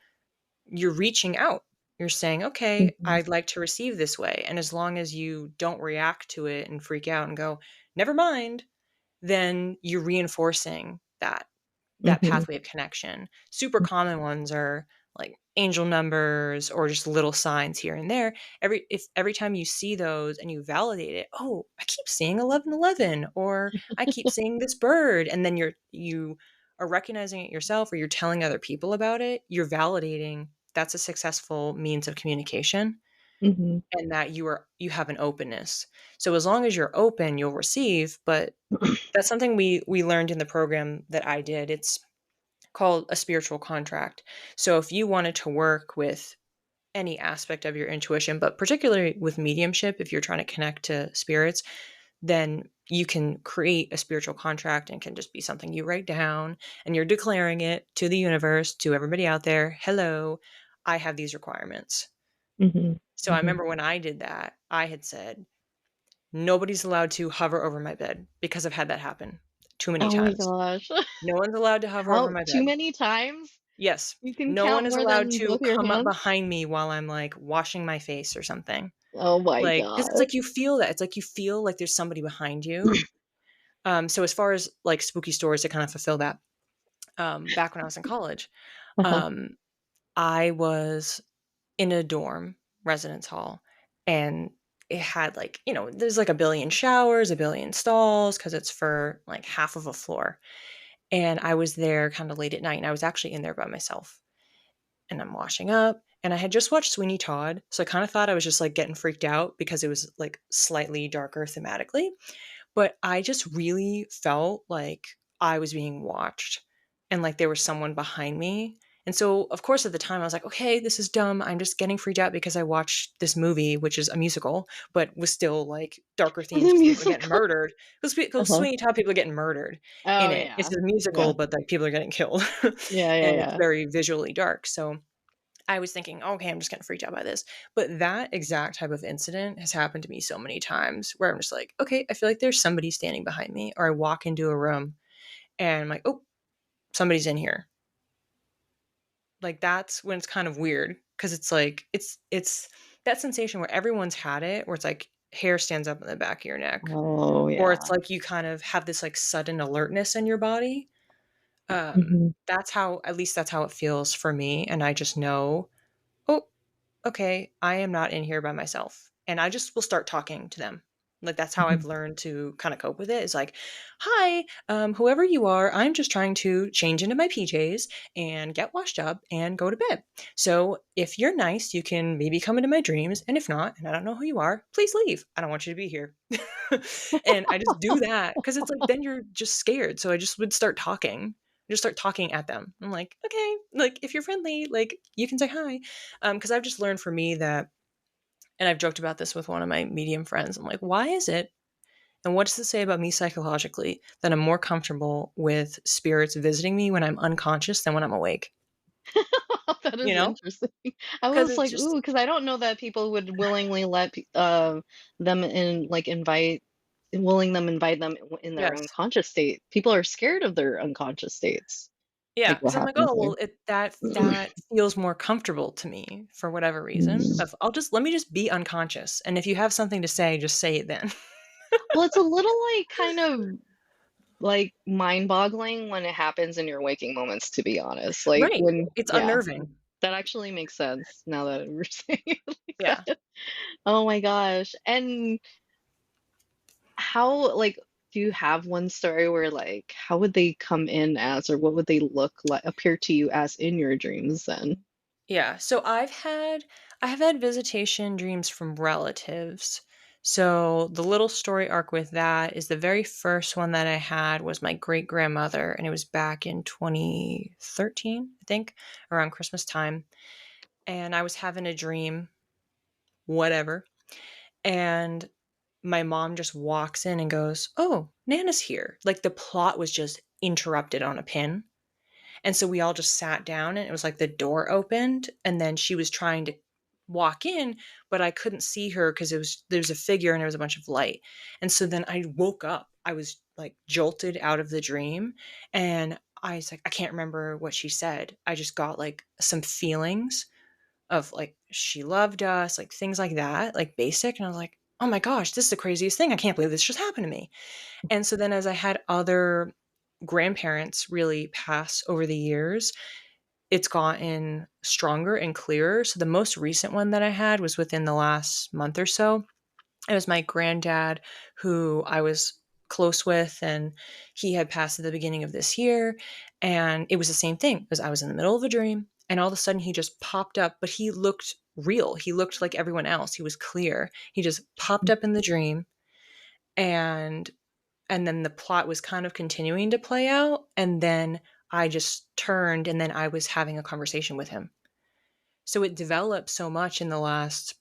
reaching out. You're saying, okay, Mhm, I'd like to receive this way. And as long as you don't react to it and freak out and go, never mind, then you're reinforcing that mhm, pathway of connection. Super common ones are like angel numbers or just little signs here and there. Every time you see those and you validate it, oh, I keep seeing 1111 or I keep seeing this bird, and then you are recognizing it yourself or you're telling other people about it, you're validating that's a successful means of communication mhm. and that you have an openness. So as long as you're open, you'll receive, but that's something we learned in the program that I did. It's called a spiritual contract. So if you wanted to work with any aspect of your intuition, but particularly with mediumship, if you're trying to connect to spirits, then you can create a spiritual contract and can just be something you write down and you're declaring it to the universe, to everybody out there. Hello, I have these requirements. Hmm. So I Hmm. remember when I did that, I had said, nobody's allowed to hover over my bed because I've had that happen too many Oh my times. gosh. No one's allowed to hover over How my too bed. many times? Yes. You can No one count is more allowed than to both your come up hands? behind me while I'm like washing my face or something. Oh my Like, because it's god. like you feel that. It's like you feel like there's somebody behind you. So as far as like spooky stories to kind of fulfill that, back when I was in college, Uh-huh. um, I was in a dorm residence hall, and it had like, there's like a billion showers, a billion stalls because it's for like half of a floor. And I was there kind of late at night, and I was actually in there by myself. And I'm washing up, and I had just watched Sweeney Todd, so I kind of thought I was just like getting freaked out because it was like slightly darker thematically. But I just really felt like I was being watched and like there was someone behind me. And so, of course, at the time, I was like, okay, this is dumb. I'm just getting freaked out because I watched this movie, which is a musical, but was still like darker themes The because people are getting musical. murdered. Because Uh-huh. Sweeney Todd, people are getting murdered in Oh, it. It's yeah. a Yeah. musical, but like people are getting killed. Yeah, yeah, And it's yeah. very visually dark. So I was thinking, okay, I'm just getting freaked out by this. But that exact type of incident has happened to me so many times where I'm just like, okay, I feel like there's somebody standing behind me. Or I walk into a room and I'm like, oh, somebody's in here. Like that's when it's kind of weird because it's like, it's that sensation where everyone's had it, where it's like hair stands up in the back of your neck. Oh, Or it's yeah. like you kind of have this like sudden alertness in your body. Mhm. That's how, at least that's how it feels for me. And I just know, oh, okay, I am not in here by myself. And I just will start talking to them. Like that's how I've Mhm. learned to kind of cope with it. Is like, hi, whoever you are, I'm just trying to change into my PJs and get washed up and go to bed. So if you're nice, you can maybe come into my dreams. And if not, and I don't know who you are, please leave. I don't want you to be here. And I just do that because it's like then you're just scared. So I just would start talking. Just start talking at them. I'm like, okay, like if you're friendly, like you can say hi. Because I've just learned for me that, and I've joked about this with one of my medium friends. I'm like, why is it? And what does it say about me psychologically that I'm more comfortable with spirits visiting me when I'm unconscious than when I'm awake? That You is know? interesting. I Because was it's like, just, "Ooh," because I don't know that people would willingly let them in, like, invite them in their yes. unconscious state. People are scared of their unconscious states, Yeah, like what because I'm like, happens oh there. well, that feels more comfortable to me for whatever reason. Mm. Of let me just be unconscious, and if you have something to say, just say it then. Well, it's a little, like, kind of, like, mind-boggling when it happens in your waking moments, to be honest. Like, Right, when it's yeah, unnerving. that actually makes sense now that we're saying it like Yeah. that. Oh my gosh, and how, like, do you have one story where, like, how would they come in as, or what would they look like, appear to you as in your dreams then? Yeah, so I have had visitation dreams from relatives. So the little story arc with that is the very first one that I had was my great grandmother, and it was back in 2013, I think, around Christmas time. And I was having a dream, whatever, and my mom just walks in and goes, "Oh, Nana's here." Like the plot was just interrupted on a pin. And so we all just sat down, and it was like the door opened and then she was trying to walk in, but I couldn't see her because there was a figure and there was a bunch of light. And so then I woke up. I was like jolted out of the dream, and I was like, I can't remember what she said. I just got like some feelings of like she loved us, like things like that, like basic. And I was like, oh my gosh, this is the craziest thing. I can't believe this just happened to me. And so then as I had other grandparents really pass over the years, it's gotten stronger and clearer. So the most recent one that I had was within the last month or so. It was my granddad who I was close with, and he had passed at the beginning of this year. And it was the same thing because I was in the middle of a dream, and all of a sudden he just popped up, but he looked real. He looked like everyone else. He was clear. He just popped up in the dream, and then the plot was kind of continuing to play out, and then I just turned, and then I was having a conversation with him. So it developed so much in the last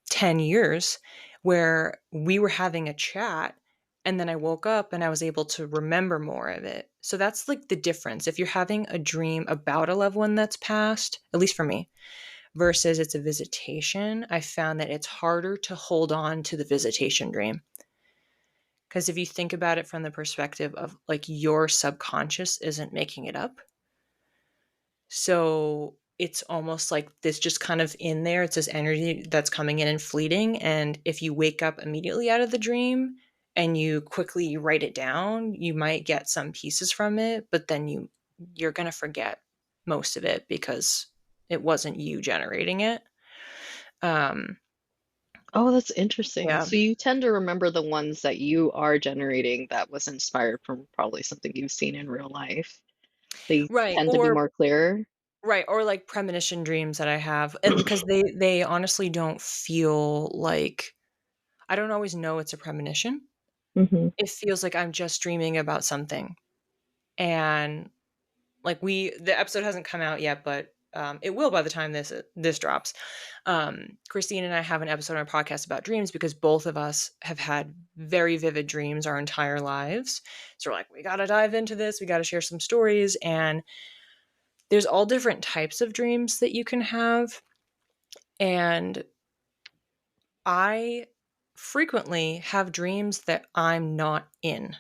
10 years where we were having a chat and then I woke up and I was able to remember more of it. So that's like the difference. If you're having a dream about a loved one that's passed, at least for me, versus it's a visitation, I found that it's harder to hold on to the visitation dream. Because if you think about it from the perspective of like your subconscious isn't making it up. So it's almost like this just kind of in there. It's this energy that's coming in and fleeting. And if you wake up immediately out of the dream and you quickly write it down, you might get some pieces from it, but then you're gonna forget most of it because it wasn't you generating it. Um, Oh, that's interesting. yeah. So you tend to remember the ones that you are generating that was inspired from probably something you've seen in real life. They Right. tend to be Or more clear. right, or like premonition dreams that I have. And because they honestly don't feel like I don't always know it's a premonition. Hmm. It feels like I'm just dreaming about something. And like the episode hasn't come out yet, but it will by the time this drops. Christine and I have an episode on our podcast about dreams because both of us have had very vivid dreams our entire lives. So we're like, we got to dive into this. We got to share some stories. And there's all different types of dreams that you can have. And I frequently have dreams that I'm not in.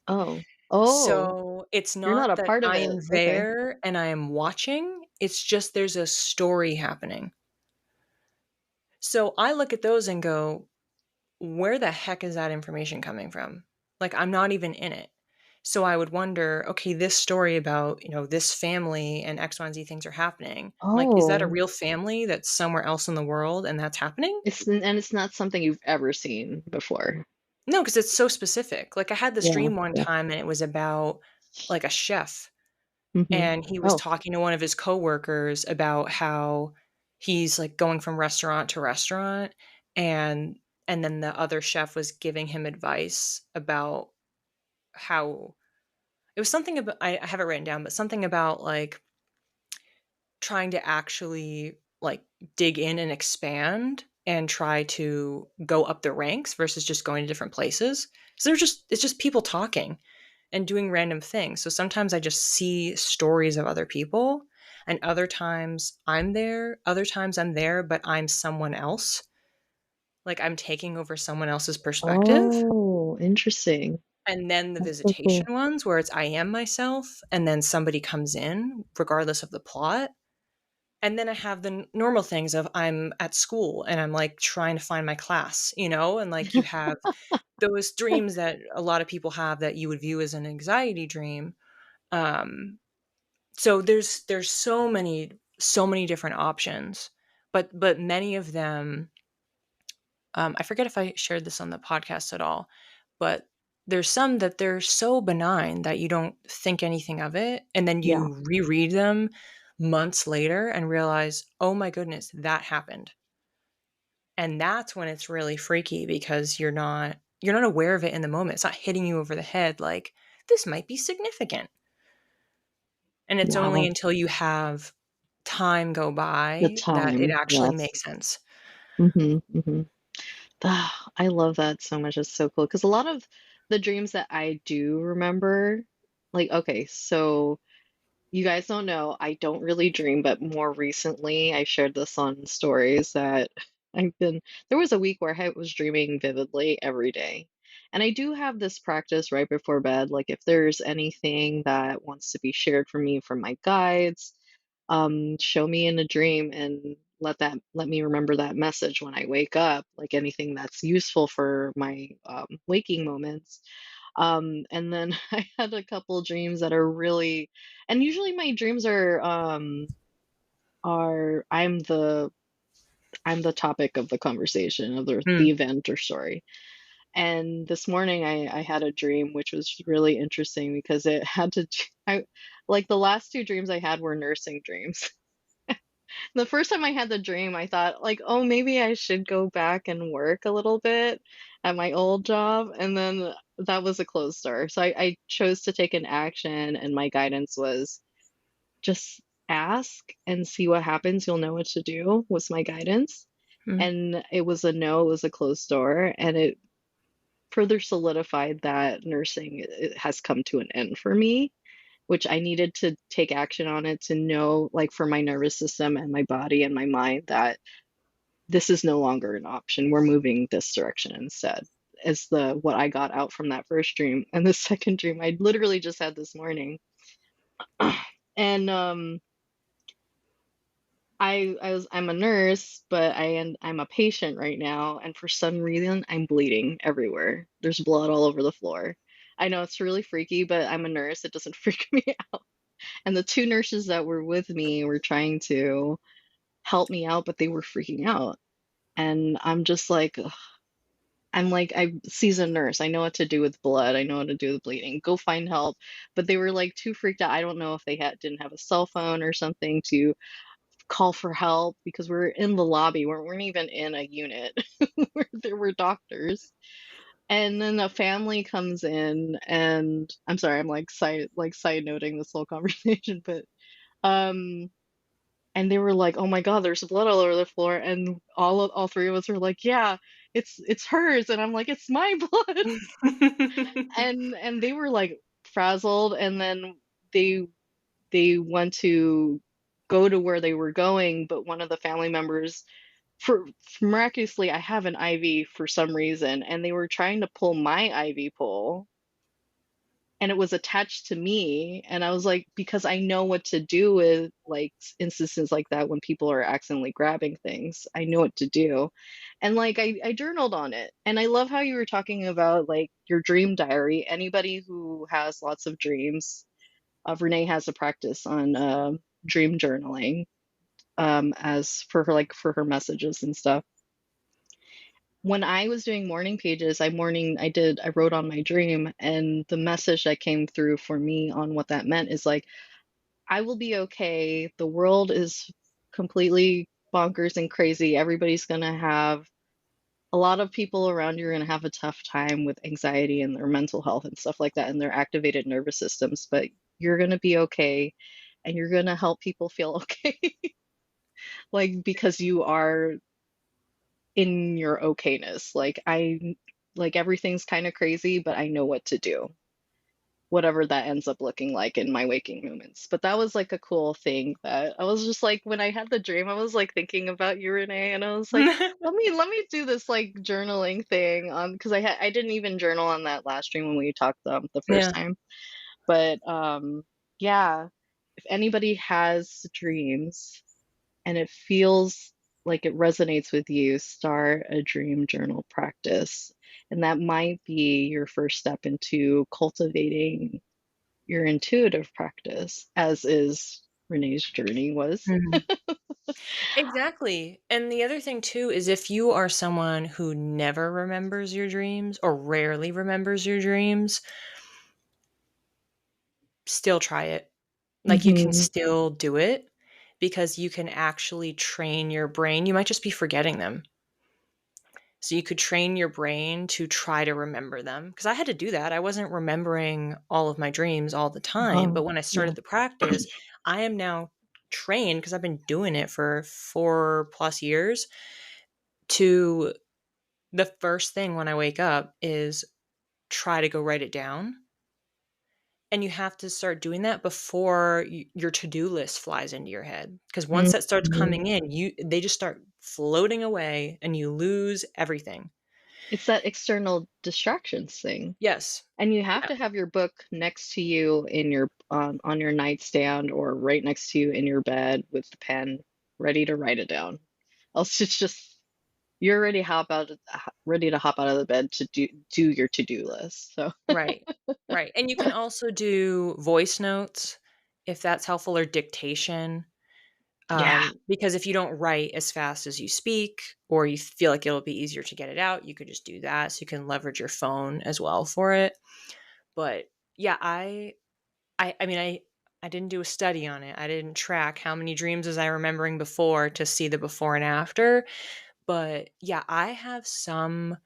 Oh, oh, So it's you're not not a that part of I am it. Okay. there and I am watching, it's just there's a story happening. So I look at those and go, where the heck is that information coming from? Like, I'm not even in it. So I would wonder, okay, this story about, this family and X, Y, and Z things are happening. Like, is that a Oh, real family that's somewhere else in the world and that's happening? it's not something you've ever seen before. No, because it's so specific. Like, I had this Yeah, dream one yeah. time and it was about like a chef Hmm. and he was Oh, talking to one of his coworkers about how he's like going from restaurant to restaurant and and then the other chef was giving him advice about how it was something about I have it written down, but something about like trying to actually like dig in and expand and try to go up the ranks versus just going to different places. So it's just people talking and doing random things. So sometimes I just see stories of other people and other times other times I'm there but I'm someone else. Like I'm taking over someone else's perspective. oh, interesting. And then the That's so visitation cool. ones where it's I am myself and then somebody comes in regardless of the plot. And then I have the normal things of I'm at school and I'm like trying to find my class, and like you have those dreams that a lot of people have that you would view as an anxiety dream. Um, so there's so many different options, but many of them, I forget if I shared this on the podcast at all, but there's some that they're so benign that you don't think anything of it, and then Yeah. you reread them months later and realize, oh my goodness, that happened. And that's when it's really freaky because you're not aware of it in the moment. It's not hitting you over the head like this might be significant. And it's only Wow. until you have time go The by that it time. actually Yes. makes sense. Hmm. Hmm. Ah, I love that so much. It's so cool. Because a lot of the dreams that I do remember, like, okay, so you guys don't know, I don't really dream, but more recently, I shared this on stories that I've been, there was a week where I was dreaming vividly every day. And I do have this practice right before bed. Like, if there's anything that wants to be shared from me from my guides, show me in a dream and let me remember that message when I wake up, like anything that's useful for my waking moments. And then I had a couple dreams that are really, and usually my dreams are I'm the topic of the conversation of the Mm. event or story. And this morning I had a dream which was really interesting because it had to I like the last two dreams I had were nursing dreams. The first time I had the dream, I thought like, "Oh, maybe I should go back and work a little bit at my old job," and then that was a closed door. So I chose to take an action, and my guidance was just ask and see what happens. You'll know what to do, was my guidance. Mm. And it was a no, it was a closed door. And it further solidified that nursing it has come to an end for me, which I needed to take action on it to know, like for my nervous system and my body and my mind, that this is no longer an option. We're moving this direction instead. Is the what I got out from that first dream. And the second dream I literally just had this morning. And I'm a nurse, but I'm a patient right now, and for some reason I'm bleeding everywhere. There's blood all over the floor. I know it's really freaky, but I'm a nurse. It doesn't freak me out. And the two nurses that were with me were trying to help me out, but they were freaking out. And I'm just like, ugh. I'm like, I'm seasoned nurse. I know what to do with blood. I know what to do with bleeding. Go find help. But they were like too freaked out. I don't know if they didn't have a cell phone or something to call for help because we're in the lobby. We weren't even in a unit where there were doctors. And then a family comes in, and I'm sorry, I'm like side noting this whole conversation, but um and they were like, "Oh my God, there's blood all over the floor," and all three of us were like, "Yeah, it's hers," and I'm like, "It's my blood," and they were like frazzled, and then they they went to go to where they were going, but one of the family members, for miraculously, I have an IV for some reason, and they were trying to pull my IV pole, and it was attached to me, and I was like, because I know what to do with like instances like that when people are accidentally grabbing things. I know what to do. And like I journaled on it. And I love how you were talking about like your dream diary. Anybody who has lots of dreams, Renee has a practice on dream journaling, as for her, like for her messages and stuff. When I was doing morning pages, I wrote on my dream, and the message that came through for me on what that meant is like, I will be okay. The world is completely bonkers and crazy. Everybody's gonna have a lot of people around you are gonna have a tough time with anxiety and their mental health and stuff like that and their activated nervous systems, but you're gonna be okay, and you're gonna help people feel okay. Like because you are in your okayness. Like everything's kind of crazy, but I know what to do. Whatever that ends up looking like in my waking moments. But that was like a cool thing that I was just like when I had the dream, I was like thinking about you, Renee, and I was like, let me do this like journaling thing on because I didn't even journal on that last dream when we talked the first Yeah. time. But yeah, if anybody has dreams and it feels like it resonates with you, start a dream journal practice. And that might be your first step into cultivating your intuitive practice, as is Renee's journey was. Mhm. Exactly. And the other thing too is if you are someone who never remembers your dreams or rarely remembers your dreams, still try it. Like you can Hmm. still do it because you can actually train your brain. You might just be forgetting them. So you could train your brain to try to remember them. Because I had to do that. I wasn't remembering all of my dreams all the time. But Oh, when I yeah. started the practice, I am now trained because I've been doing it for 4+ years to the first thing when I wake up is try to go write it down. And you have to start doing that before your to-do list flies into your head. Because once that starts Mhm. coming in, they just start floating away and you lose everything. It's that external distractions thing. Yes. And you have Yeah. to have your book next to you in your on your nightstand or right next to you in your bed with the pen ready to write it down. Else it's just you're ready to hop out of the bed to do your to-do list. So, Right. Right. And you can also do voice notes if that's helpful or dictation. yeah. Because if you don't write as fast as you speak, or you feel like it'll be easier to get it out, you could just do that. So you can leverage your phone as well for it. But yeah, I mean, I didn't do a study on it. I didn't track how many dreams was I remembering before to see the before and after. But yeah, I have some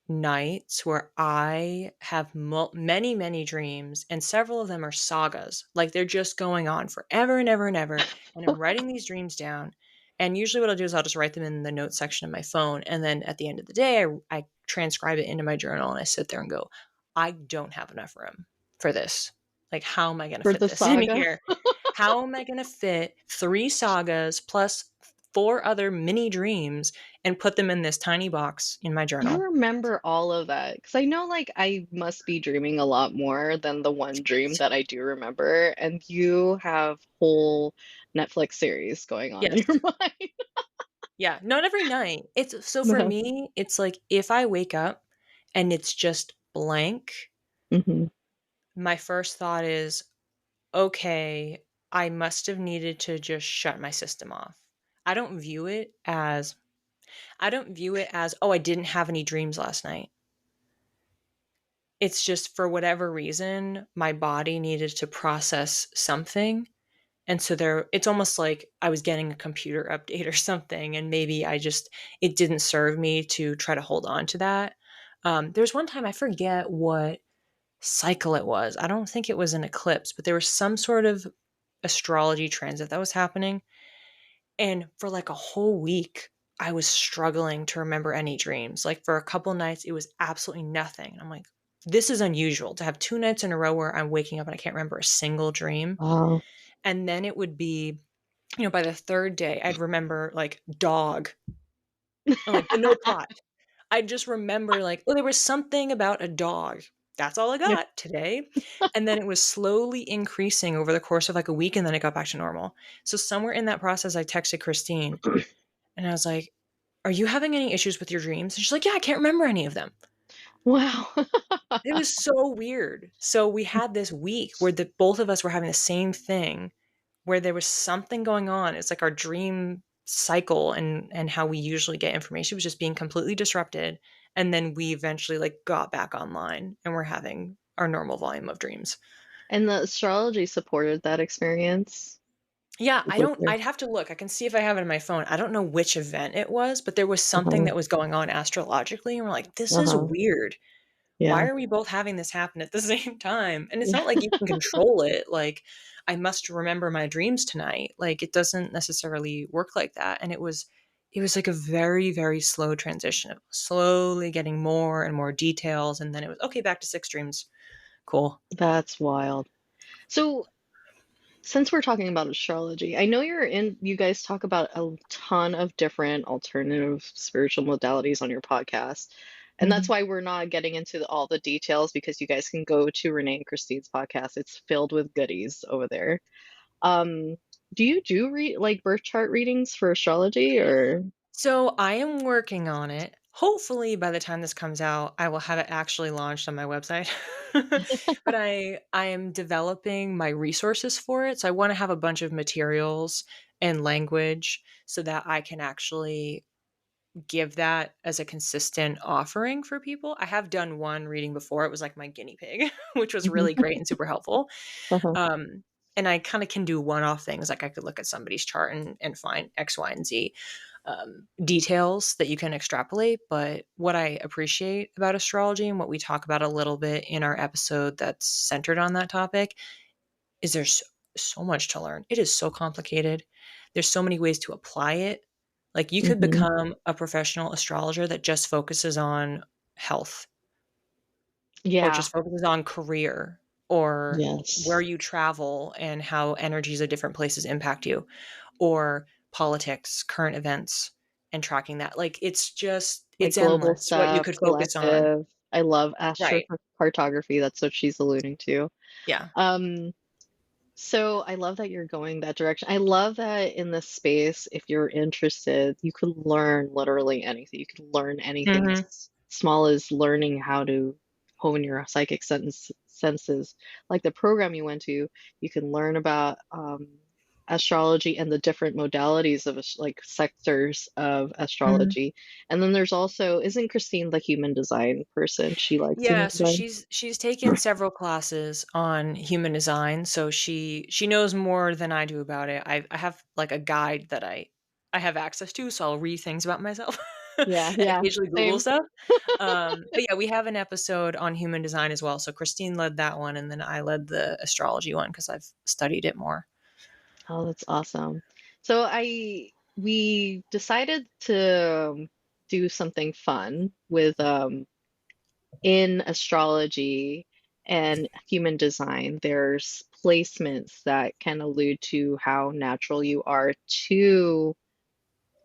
nights where I have many, many dreams, and several of them are sagas. Like they're just going on forever and ever and ever. And I'm writing these dreams down. And usually, what I'll do is I'll just write them in the notes section of my phone. And then at the end of the day, I transcribe it into my journal and I sit there and go, I don't have enough room for this. Like, how am I going to For fit the this in saga. here? How am I going to fit 3 sagas plus 4 other mini dreams and put them in this tiny box in my You journal? remember all of that? Because I know, like, I must be dreaming a lot more than the one dream that I do remember, and you have whole Netflix series going on in Yes. your mind. Yeah, not every night. It's so for Uh-huh. me, it's like if I wake up and it's just blank, Mhm. my first thought is, okay, I must have needed to just shut my system off. I don't view it as oh, I didn't have any dreams last night. It's just for whatever reason, my body needed to process something. And so it's almost like I was getting a computer update or something, and maybe it didn't serve me to try to hold on to that. There's one time I forget what cycle it was. I don't think it was an eclipse, but there was some sort of astrology transit that was happening. And for like a whole week, I was struggling to remember any dreams. Like for a couple nights, it was absolutely nothing. And I'm like, this is unusual to have 2 nights in a row where I'm waking up and I can't remember a single dream. Wow. And then it would be, by the third day, I'd remember like dog and like but no plot. I'd just remember like, oh, there was something about a dog. That's all I Yeah. got today. And then it was slowly increasing over the course of like a week, and then it got back to normal. So somewhere in that process, I texted Christine and I was like, are you having any issues with your dreams? And she's like, yeah, I can't remember any of them. Wow. It was so weird. So we had this week where both of us were having the same thing, where there was something going on. It's like our dream cycle and how we usually get information was just being completely disrupted. And then we eventually like got back online and we're having our normal volume of dreams. And the astrology supported that experience Yeah, with your I'd have to look. I can see if I have it in my phone. I don't know which event it was, but there was something uh-huh. that was going on astrologically. And we're like, this is Uh-huh. weird. Why Yeah. are we both having this happen at the same time? And it's Yeah. not like you can control it. Like, I must remember my dreams tonight. Like, it doesn't necessarily work like that. And it was like a very, very slow transition of slowly getting more and more details. And then it was, okay, back to 6 dreams. Cool. That's wild. So, since we're talking about astrology, I know you guys talk about a ton of different alternative spiritual modalities on your podcast. And that's Mhm. why we're not getting into all the details because you guys can go to Renee and Christine's podcast. It's filled with goodies over there. Um, do you do like birth chart readings for astrology or? So I am working on it. Hopefully by the time this comes out, I will have it actually launched on my website. But I am developing my resources for it. So I want to have a bunch of materials and language so that I can actually give that as a consistent offering for people. I have done one reading before. It was like my guinea pig, which was Mhm. really great and super helpful. Uh-huh. Um, and I kind of can do one-off things. Like I could look at somebody's chart and find X, Y, and Z details that you can extrapolate. But what I appreciate about astrology and what we talk about a little bit in our episode that's centered on that topic is there's so much to learn. It is so complicated. There's so many ways to apply it. Like you could Hmm. become a professional astrologer that just focuses on health or Yeah. just focuses on career or where Yes. you travel and how energies of different places impact you or politics, current events and tracking that. Like Like it's global endless what you stuff, could focus on. collective. I love Right. astrocartography. That's what she's alluding to. Yeah. Um, So I love that you're going that direction. I love that in this space, if you're interested, you can learn literally anything. You can learn anything Mhm. as small as learning how to hone your senses. Like the program you went to, you can learn about astrology and the different modalities of like sectors of Mhm. astrology. And then there's also, isn't Christine the human design person? She likes Yeah, human so design. she's taken several classes on human design, so she knows more than I do about it. I have like a guide that I have access to, so I'll read things about myself. Yeah, and yeah, occasionally Google same. stuff. But yeah, we have an episode on human design as well. So Christine led that one, and then I led the astrology one because I've studied it more. Oh, that's awesome. So we decided to do something fun with in astrology and human design, there's placements that can allude to how natural you are to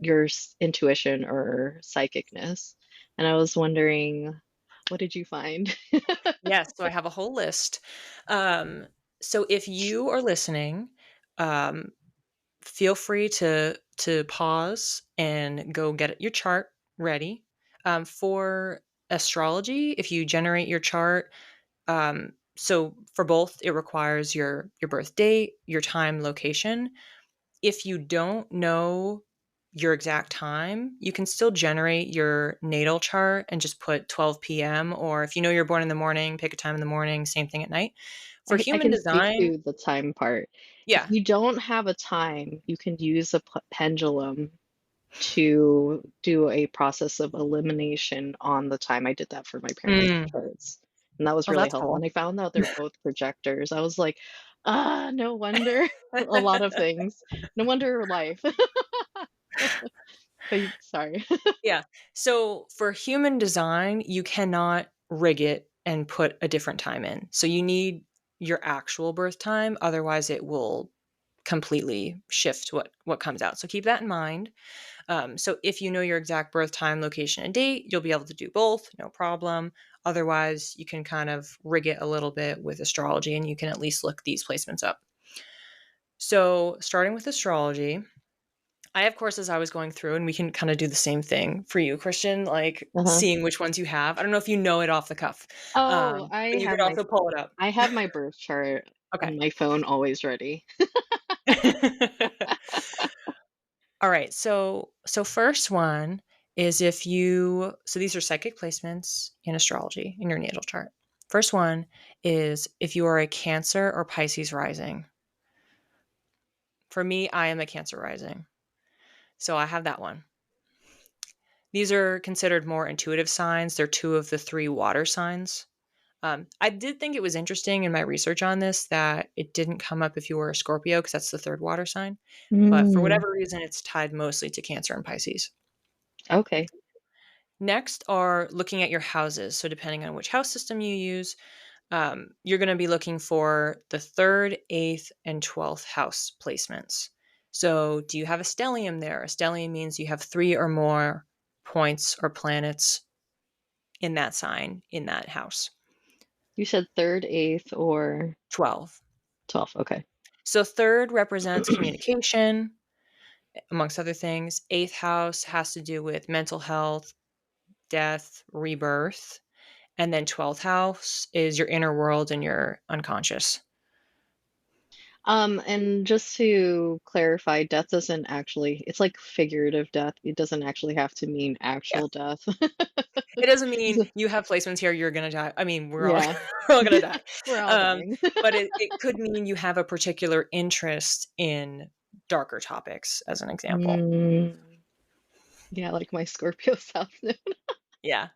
your intuition or psychicness. And I was wondering, what did you find? Yes, so I have a whole list. Um, so if you are listening, um, feel free to pause and go get your chart ready. For astrology, if you generate your chart, so for both, it requires your birth date, your time, location. If you don't know your exact time, you can still generate your natal chart and just put 12 p.m. Or if you know you're born in the morning, pick a time in the morning, same thing at night. For I human can speak design, to the time part. If yeah. you don't have a time, you can use a pendulum to do a process of elimination on the time. I did that for my parents' Mm. charts, and that was Oh, really that's helpful. cool. And I found out they're both projectors. I was like, ah, no wonder a lot of things. No wonder life. But sorry. Yeah. So for human design, you cannot rig it and put a different time in. So you need your actual birth time, otherwise it will completely shift what comes out. So keep that in mind. So if you know your exact birth time, location, and date, you'll be able to do both, no problem. Otherwise, you can kind of rig it a little bit with astrology, and you can at least look these placements up. So starting with astrology, I have courses I was going through, and we can kind of do the same thing for you, Christian, like Uh-huh. seeing which ones you have. I don't know if you know it off the cuff, Oh, but you could also pull it up. I have my birth chart Okay. on my phone always ready. All right. So first one is if you so these are psychic placements in astrology in your natal chart. First one is if you are a Cancer or Pisces rising. For me, I am a Cancer rising. So I have that one. These are considered more intuitive signs. They're two of the three water signs. I did think it was interesting in my research on this that it didn't come up if you were a Scorpio because that's the third water sign. But for Mm, whatever reason, it's tied mostly to Cancer and Pisces. okay. Next are looking at your houses. So, depending on which house system you use, you're going to be looking for the third, eighth, and 12th house placements. So, do you have a stellium there? A stellium means you have three or more points or planets in that sign, in that house. You said third, eighth, or 12. 12th. Okay. So, third represents communication, amongst other things. Eighth house has to do with mental health, death, rebirth. And then 12th house is your inner world and your unconscious. And just to clarify, death doesn't actually, it's like figurative death. It doesn't actually have to mean Yeah. actual death. It doesn't mean you have placements here, you're going to die. I mean, we're all, Yeah, we're all going to die. we're all Um, dying. but it could mean you have a particular interest in darker topics, as an example. Mm, yeah, like my Scorpio South Node. Yeah.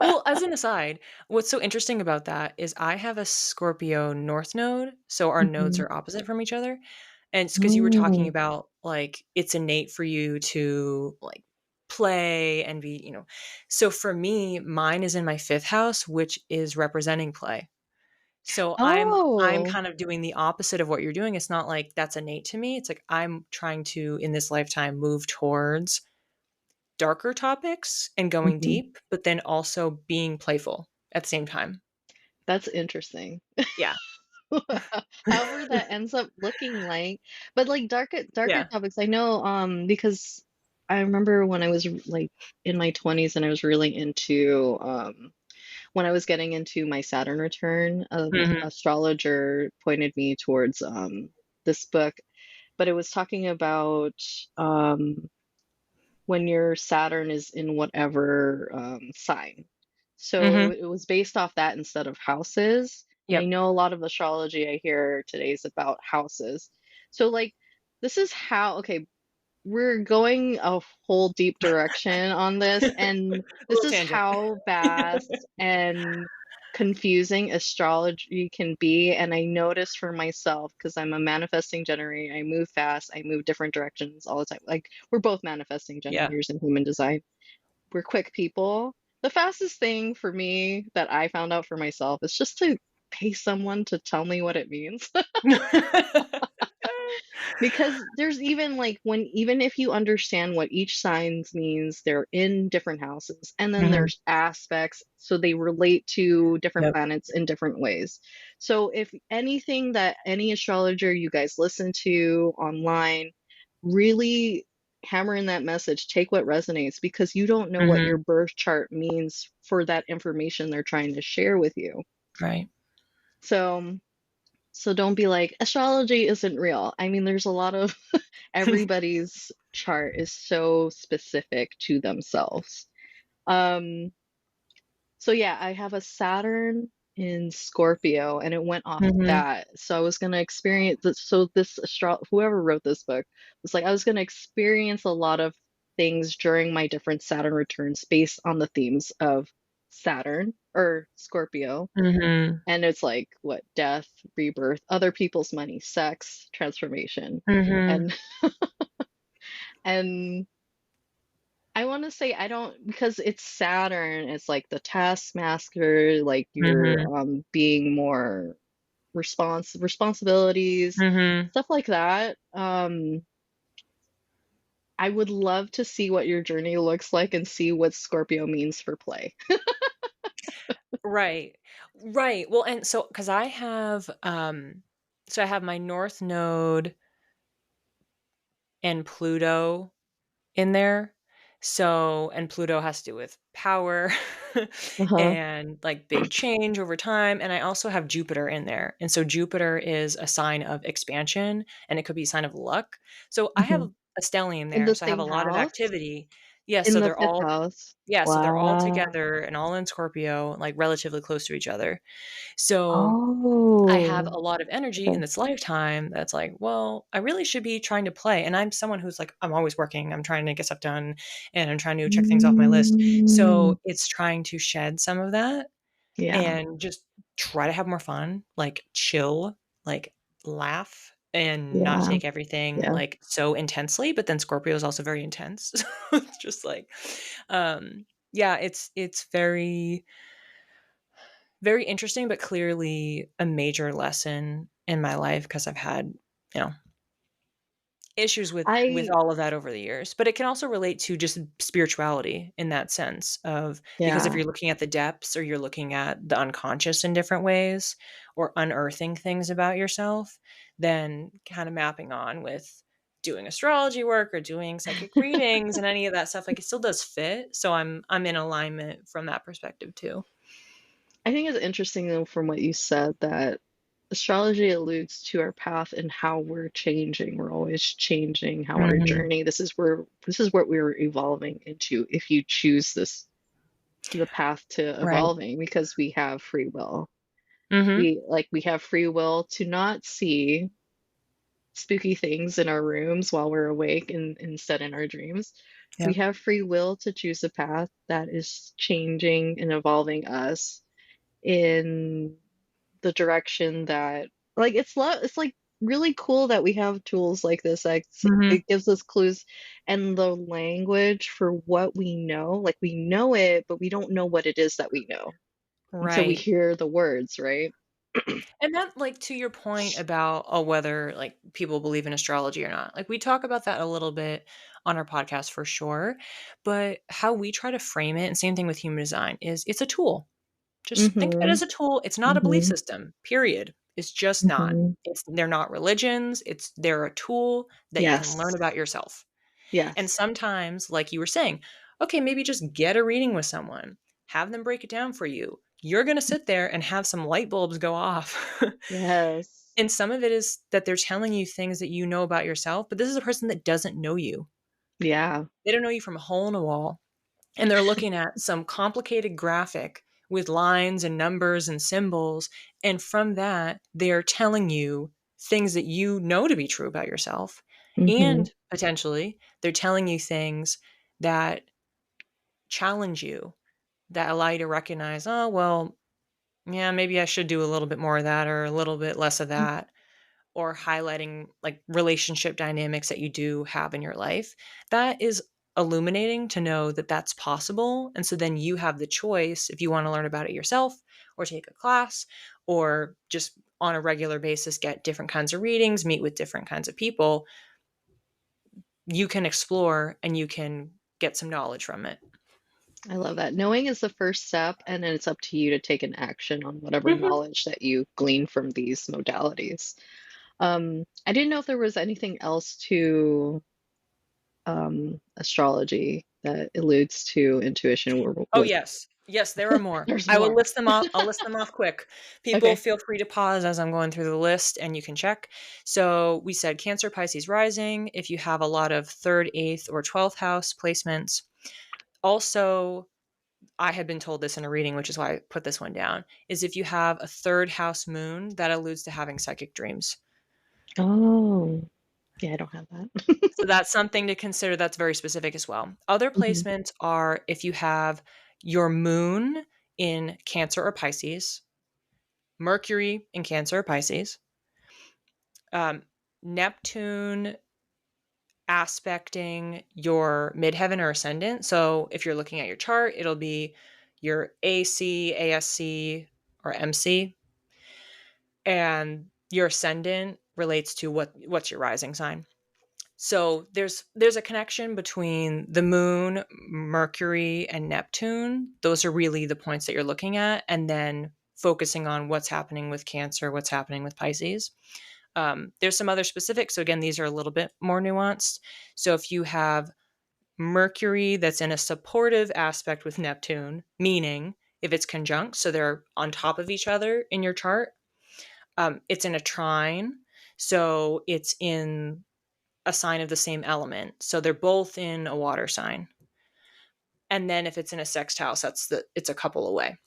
Well, as an aside, what's so interesting about that is I have a Scorpio North node, so our nodes Mhm. are opposite from each other. And it's because you were talking Oh, about like it's innate for you to like play and be, So for me, mine is in my fifth house, which is representing play. So I'm oh, kind of doing the opposite of what you're doing. It's not like that's innate to me. It's like I'm trying to in this lifetime move towards darker topics and going mhm. deep, but then also being playful at the same time. That's interesting. Yeah. However that ends up looking like, but like darker Yeah. topics, I know, because I remember when I was like in my 20s and I was really into, when I was getting into my Saturn return, an Mhm. astrologer pointed me towards this book, but it was talking about um when your Saturn is in whatever sign. So Mhm. it was based off that instead of houses. And I Yep. know a lot of astrology I hear today is about houses. So, like, this is how, okay, we're going a whole deep direction on this, and A this little is tangent. how vast and confusing astrology can be. And I notice for myself, because I'm a manifesting generator, I move fast, I move different directions all the time. Like, we're both manifesting Yeah. generators in human design. We're quick people. The fastest thing for me that I found out for myself is just to pay someone to tell me what it means. Because there's even like, when even if you understand what each signs means, they're in different houses, and then Mhm. there's aspects, so they relate to different Yep. planets in different ways. So if anything that any astrologer you guys listen to online, really hammer in that message, take what resonates, because you don't know what your Mhm. birth chart means for that information they're trying to share with you. Right. So so don't be like, astrology isn't real. I mean, there's a lot of everybody's chart is so specific to themselves. Um, so yeah, I have a Saturn in Scorpio, and it went off Mhm. that. So I was gonna experience this. So this whoever wrote this book was like, I was gonna experience a lot of things during my different Saturn returns based on the themes of Saturn or Scorpio. Mhm. And it's like, what, death, rebirth, other people's money, sex, transformation. Mhm. And and I want to say, I don't, because it's Saturn, it's like the taskmaster, like you're Mhm. being more responsibilities, Mhm. stuff like that. I would love to see what your journey looks like and see what Scorpio means for play. Right. Right. Well, and so because I have my North Node and Pluto in there. So, and Pluto has to do with power Uh-huh. and like big change over time. And I also have Jupiter in there. And so Jupiter is a sign of expansion and it could be a sign of luck. So I have Hmm. a stellium In there. the So I have a same lot of house, activity. Yeah. in So the they're fifth all, house. yeah. So they're all Wow. together and all in Scorpio, like relatively close to each other. So I have Oh, a lot of energy in okay. this lifetime that's like, well, I really should be trying to play. And I'm someone who's like, I'm always working. I'm trying to get stuff done and I'm trying to check things off my list. Mm, So it's trying to shed some of that yeah, and just try to have more fun, like chill, like laugh and not yeah, take everything yeah. like so intensely. But then Scorpio is also very intense. So it's just like, yeah, it's very very interesting, but clearly a major lesson in my life because I've had, you know, issues with I, all of that over the years. But it can also relate to just spirituality in that sense of because if yeah. you're looking at the depths or you're looking at the unconscious in different ways or unearthing things about yourself, then kind of mapping on with doing astrology work or doing psychic readings and any of that stuff like it still does fit. So I'm in alignment from that perspective too. I think it's interesting though from what you said that astrology alludes to our path and how we're changing. We're always changing how our Mhm. journey. This is what we're evolving into if you choose this the path to Right. evolving, because we have free will. Mhm. We have free will to not see spooky things in our rooms while we're awake and instead in our dreams. We Yep. have free will to choose a path that is changing and evolving us in the direction that, like, it's like really cool that we have tools like this. Like, Mhm. it gives us clues and the language for what we know. Like, we know it, but we don't know what it is that we know until we Right. hear the words, right? And that, like, to your point about, oh, whether, like, people believe in astrology or not, like, we talk about that a little bit on our podcast for sure, but how we try to frame it, and same thing with human design, is it's a tool. Just think of it Mm-hmm. as a tool. It's not a belief Mm-hmm. system, period. It's just not. Mm-hmm. They're not religions. They're a tool that you can learn Yes. about yourself. And Yes. sometimes, like you were saying, okay, maybe just get a reading with someone, have them break it down for you. You're going to sit there and have some light bulbs go off. Yes. And some of it is that they're telling you things that you know about yourself, but this is a person that doesn't know you. Yeah. They don't know you from a hole in a wall. And they're looking at some complicated graphic with lines and numbers and symbols. And from that, they're telling you things that you know to be true about yourself. And potentially, they're telling you things that challenge you, that allow you to recognize, oh, well, yeah, maybe I should do a little bit more of that or a little bit less of that, or highlighting like relationship dynamics that you do have in your life. That is illuminating to know that that's possible. And so then you have the choice if you want to learn about it yourself or take a class or just on a regular basis get different kinds of readings, meet with different kinds of people. You can explore and you can get some knowledge from it. I love that. Knowing is the first step, and then it's up to you to take an action on whatever Mhm. knowledge that you glean from these modalities. I didn't know if there was anything else to astrology that alludes to intuition or Oh, was yes. Yes, there are more. there's I will more. list them off. I'll list them off quick. People Okay. feel free to pause as I'm going through the list and you can check. So we said Cancer, Pisces rising, if you have a lot of third, eighth, or 12th house placements. Also, I had been told this in a reading, which is why I put this one down, is if you have a third house moon, that alludes to having psychic dreams. Oh, yeah, I don't have that. So that's something to consider. That's very specific as well. Other Mhm. placements are if you have your moon in Cancer or Pisces, Mercury in Cancer or Pisces, um, Neptune aspecting your midheaven or ascendant. So if you're looking at your chart, it'll be your AC, ASC, or MC, and your ascendant relates to what's your rising sign. So there's a connection between the moon, Mercury, and Neptune. Those are really the points that you're looking at, and then focusing on what's happening with Cancer, what's happening with Pisces. There's some other specifics. So again, these are a little bit more nuanced. So if you have Mercury that's in a supportive aspect with Neptune, meaning if it's conjunct, so they're on top of each other in your chart, it's in a trine. So it's in a sign of the same element. So they're both in a water sign. And then if it's in a sext house, it's a couple away.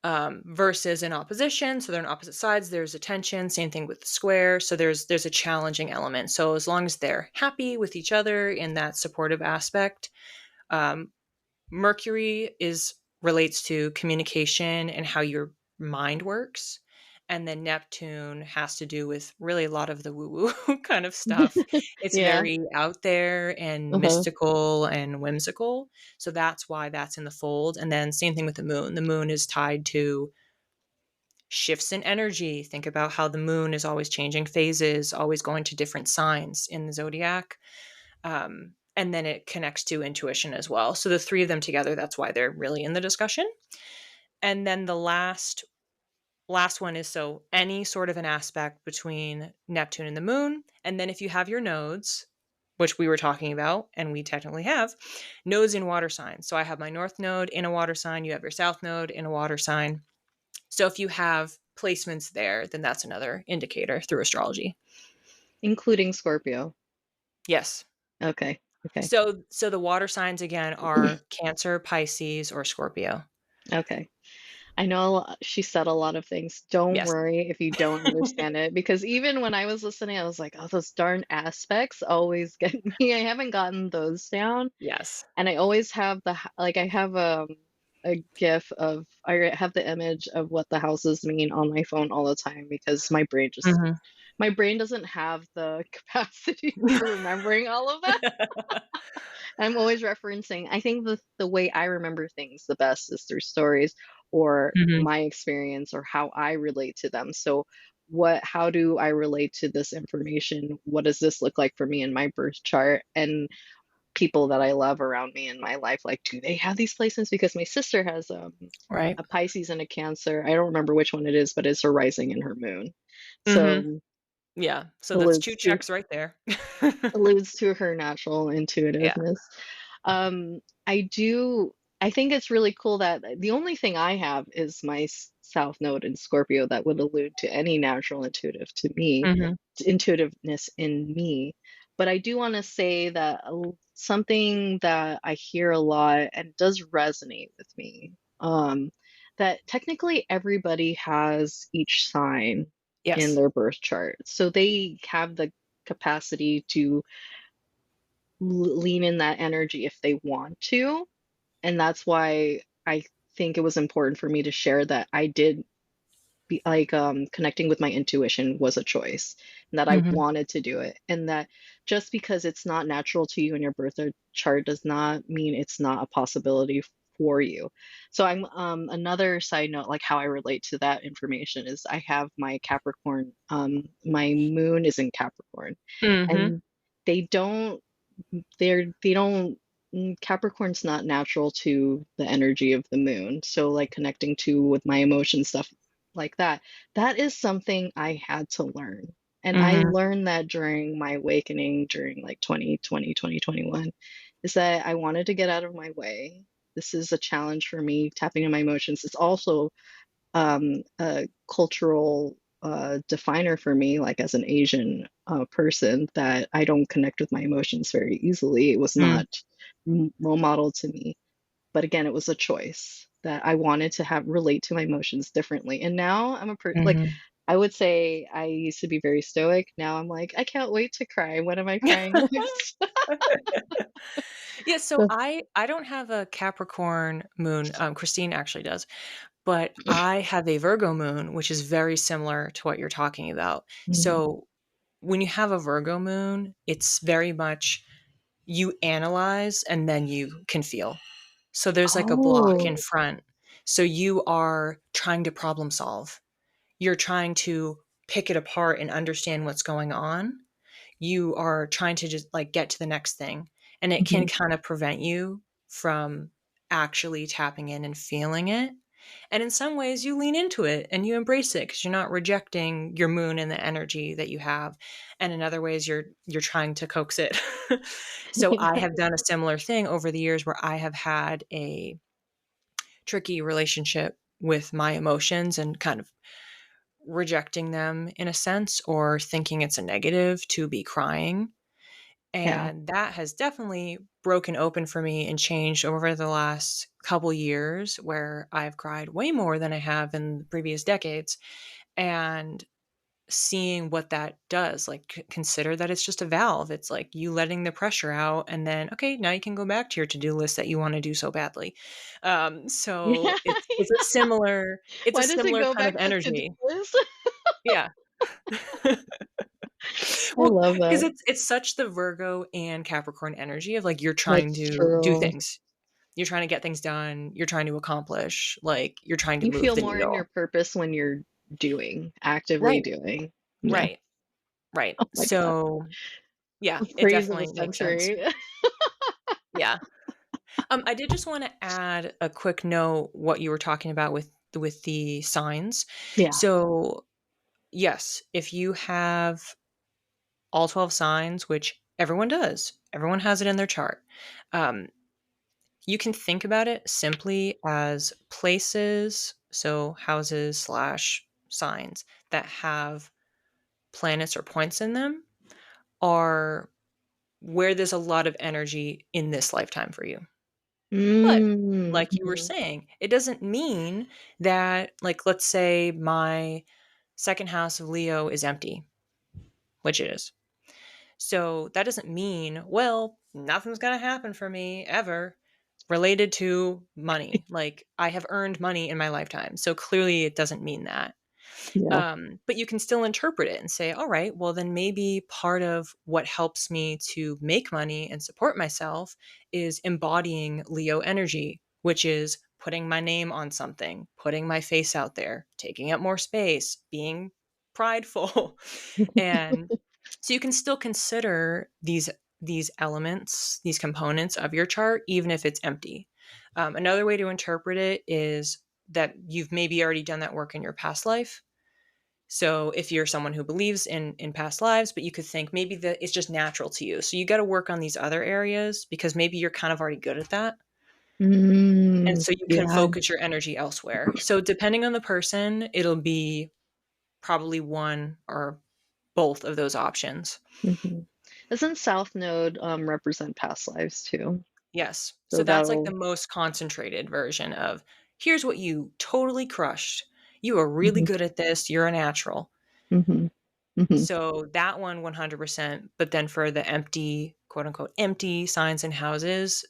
Versus in opposition, so they're on opposite sides. There's a tension. Same thing with the square. So there's a challenging element. So as long as they're happy with each other in that supportive aspect, um, Mercury is relates to communication and how your mind works. And then Neptune has to do with really a lot of the woo woo kind of stuff. It's Yeah. very out there and Uh-huh. mystical and whimsical. So that's why that's in the fold. And then same thing with the moon. The moon is tied to shifts in energy. Think about how the moon is always changing phases, always going to different signs in the zodiac. And then it connects to intuition as well. So the three of them together, that's why they're really in the discussion. And then the last one is so any sort of an aspect between Neptune and the moon. And then if you have your nodes, which we were talking about, and we technically have nodes in water signs. So I have my north node in a water sign, you have your south node in a water sign. So if you have placements there, then that's another indicator through astrology. Including Scorpio. Yes. Okay. Okay. So the water signs again are Cancer, Pisces, or Scorpio. Okay. I know she said a lot of things. Don't Yes. worry if you don't understand it, because even when I was listening, I was like, oh, those darn aspects always get me. I haven't gotten those down. Yes. And I always have like I have a gif of I have the image of what the houses mean on my phone all the time because Mhm. my brain doesn't have the capacity for remembering all of that. I'm always referencing. I think the way I remember things the best is through stories or Mhm. my experience or how I relate to them. So how do I relate to this information? What does this look like for me in my birth chart? And people that I love around me in my life, like, do they have these placements? Because my sister has Right. a Pisces and a Cancer. I don't remember which one it is, but it's her rising and her moon. Mhm. So Yeah. So that's 2 alludes to checks right there. alludes to her natural Yeah. intuitiveness. Um, I think it's really cool that the only thing I have is my South Node in Scorpio that would allude to any natural Mhm. intuitiveness in me. But I do want to say that something that I hear a lot and does resonate with me, that technically everybody has each sign in Yes. their birth chart. So they have capacity to lean in that energy if they want to. And that's why I think it was important for me to share that I did be like connecting with my intuition was a choice, and that I Mhm. wanted to do it, and that just because it's not natural to you in your birth chart does not mean it's not a possibility for you. So I'm another side note, like how I relate to that information is I have my Capricorn, my moon is in Capricorn, Mhm. and they don't they don't Capricorn's not natural to the energy of the moon. So like connecting to with my emotion stuff like that, that is something I had to learn. And I Mhm. learned that during my awakening during like 2020, 2021, is that I wanted to get out of my way. This is a challenge for me, tapping in my emotions. It's also a cultural definer for me, like as an Asian person, that I don't connect with my emotions very easily. It was Mm. not role model to me. But again, it was a choice that I wanted to have relate to my emotions differently. And now I'm like, Mhm. I would say I used to be very stoic. Now I'm like, I can't wait to cry. When am I crying next? Yeah, so I don't have a Capricorn moon. Christine actually does, but I have a Virgo moon, which is very similar to what you're talking about. Mhm. So when you have a Virgo moon, it's very much you analyze and then you can feel. So there's like a block in Oh, front. So you are trying to problem solve. You're trying to pick it apart and understand what's going on. You are trying to just like get to the next thing. And it can mhm. kind of prevent you from actually tapping in and feeling it. And in some ways, you lean into it and you embrace it because you're not rejecting your moon and the energy that you have. And in other ways, you're trying to coax it. So I have done a similar thing over the years where I have had a tricky relationship with my emotions and kind of rejecting them in a sense or thinking it's a negative to be crying. Yeah. And that has definitely broken open for me and changed over the last couple years where I've cried way more than I have in the previous decades. And seeing what that does, like consider that it's just a valve. It's like you letting the pressure out, and then okay, now you can go back to your to-do list that you want to do so badly. So Yeah. it's a similar it's a Why does it similar go kind of back to to-do energy. list? Yeah. I Well, love because that. it's such the Virgo and Capricorn energy of like you're trying That's to do true. things. You're trying to get things done, you're trying to accomplish, like you're trying to You move feel the more in your needle. purpose when you're doing, actively Right. doing. Yeah. Right. Right. Oh my God. So, yeah, The it phrase of the definitely makes sense. century. Yeah. I did just want to add a quick note what you were talking about with the signs. Yeah. So, yes, if you have all 12 signs, which everyone does, everyone has it in their chart. Um, you can think about it simply as places, so houses slash signs that have planets or points in them are where there's a lot of energy in this lifetime for you. But Mm, like you were mhm. saying, it doesn't mean that, like, let's say my second house of Leo is empty, which it is. So that doesn't mean, well, nothing's going to happen for me ever related to money. Like, I have earned money in my lifetime. So clearly it doesn't mean that. Yeah. But you can still interpret it and say, all right, well, then maybe part of what helps me to make money and support myself is embodying Leo energy, which is putting my name on something, putting my face out there, taking up more space, being prideful. And so you can still consider these elements, these components of your chart, even if it's empty. Another way to interpret it is that you've maybe already done that work in your past life. So if you're someone who believes in past lives, but you could think maybe that it's just natural to you. So you got to work on these other areas because maybe you're kind of already good at that. And Mm, so you can yeah. focus your energy elsewhere. So depending on the person, it'll be probably one or both of those options. Mhm. Doesn't South Node represent past lives too? Yes. So So that's like the that'll. most concentrated version of here's what you totally crushed. You are really Mhm, good at this. You're a natural. mhm. Mhm. So that one 100%, but then for the empty, quote unquote, empty signs and houses,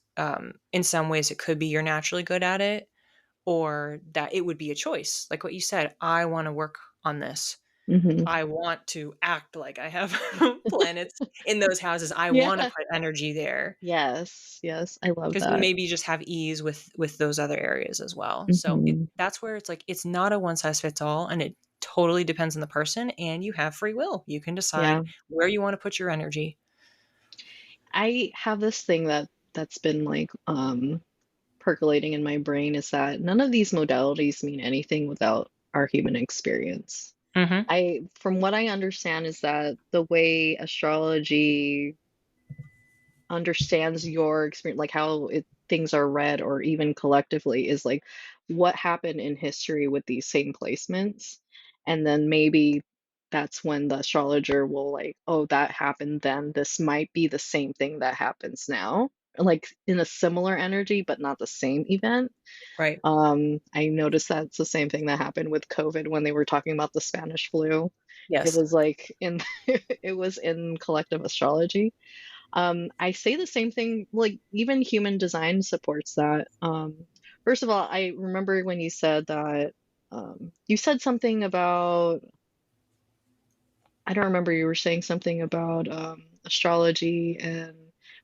in some ways it could be you're naturally good at it, or that it would be a choice. Like what you said, I want to work on this. Mhm. I want to act like I have planets in those houses. I want to Yeah. put energy there Yes, yes, I love because you that. maybe just have ease with those other areas as well. So Mhm. that's where it's like it's not a one size fits all, and it totally depends on the person. And you have free will. You can Yeah. decide where you want to put your energy. I have this thing that's been, like, percolating in my brain is that none of these modalities mean anything without our human experience. Hmm. I From what I understand is that the way astrology understands your experience, like how things are read or even collectively, is like what happened in history with these same placements. And then maybe that's when the astrologer will, like, oh, that happened then. This might be the same thing that happens now, like in a similar energy, but not the same event. Right. I noticed that's the same thing that happened with COVID when they were talking about the Spanish flu. It Yes. was like in it was in collective astrology. I say the same thing, like even human design supports that. First of all, I remember when you said that you said something about, I don't remember, you were saying something about astrology and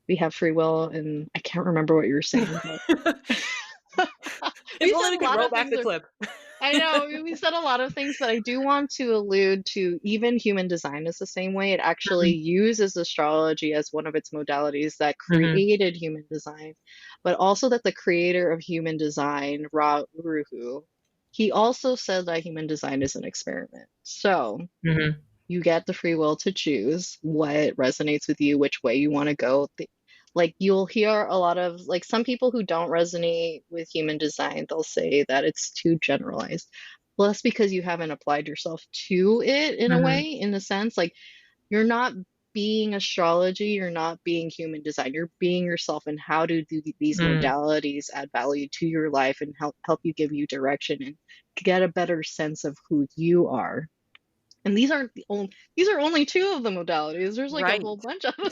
we have free will, and I can't remember what you were saying, but If we only said we a could lot roll of back things. the clip. I know we said a lot of things, but I do want to allude to even human design is the same way. It actually uses astrology as one of its modalities that Hmm. created human design, but also that the creator of human design, Ra Uruhu, he also said that human design is an experiment. So Hmm. you get the free will to choose what resonates with you, which way you want to go. Like you'll hear a lot of, like, some people who don't resonate with human design, they'll say that it's too generalized. Well, that's because you haven't applied yourself to it in a Hmm. way, in a sense. Like you're not being astrology, you're not being human design, you're being yourself, and how do these Mm. modalities add value to your life and help you, give you direction and get a better sense of who you are. And these are only two of the modalities. There's like a Right. whole bunch of them.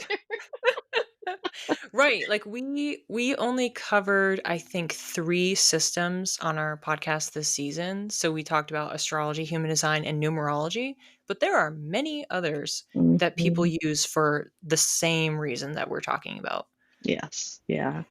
Right. Like we only covered I think 3 systems on our podcast this season. So we talked about astrology, human design, and numerology, but there are many others that people Mhm. use for the same reason that we're talking about. Yes. Yeah.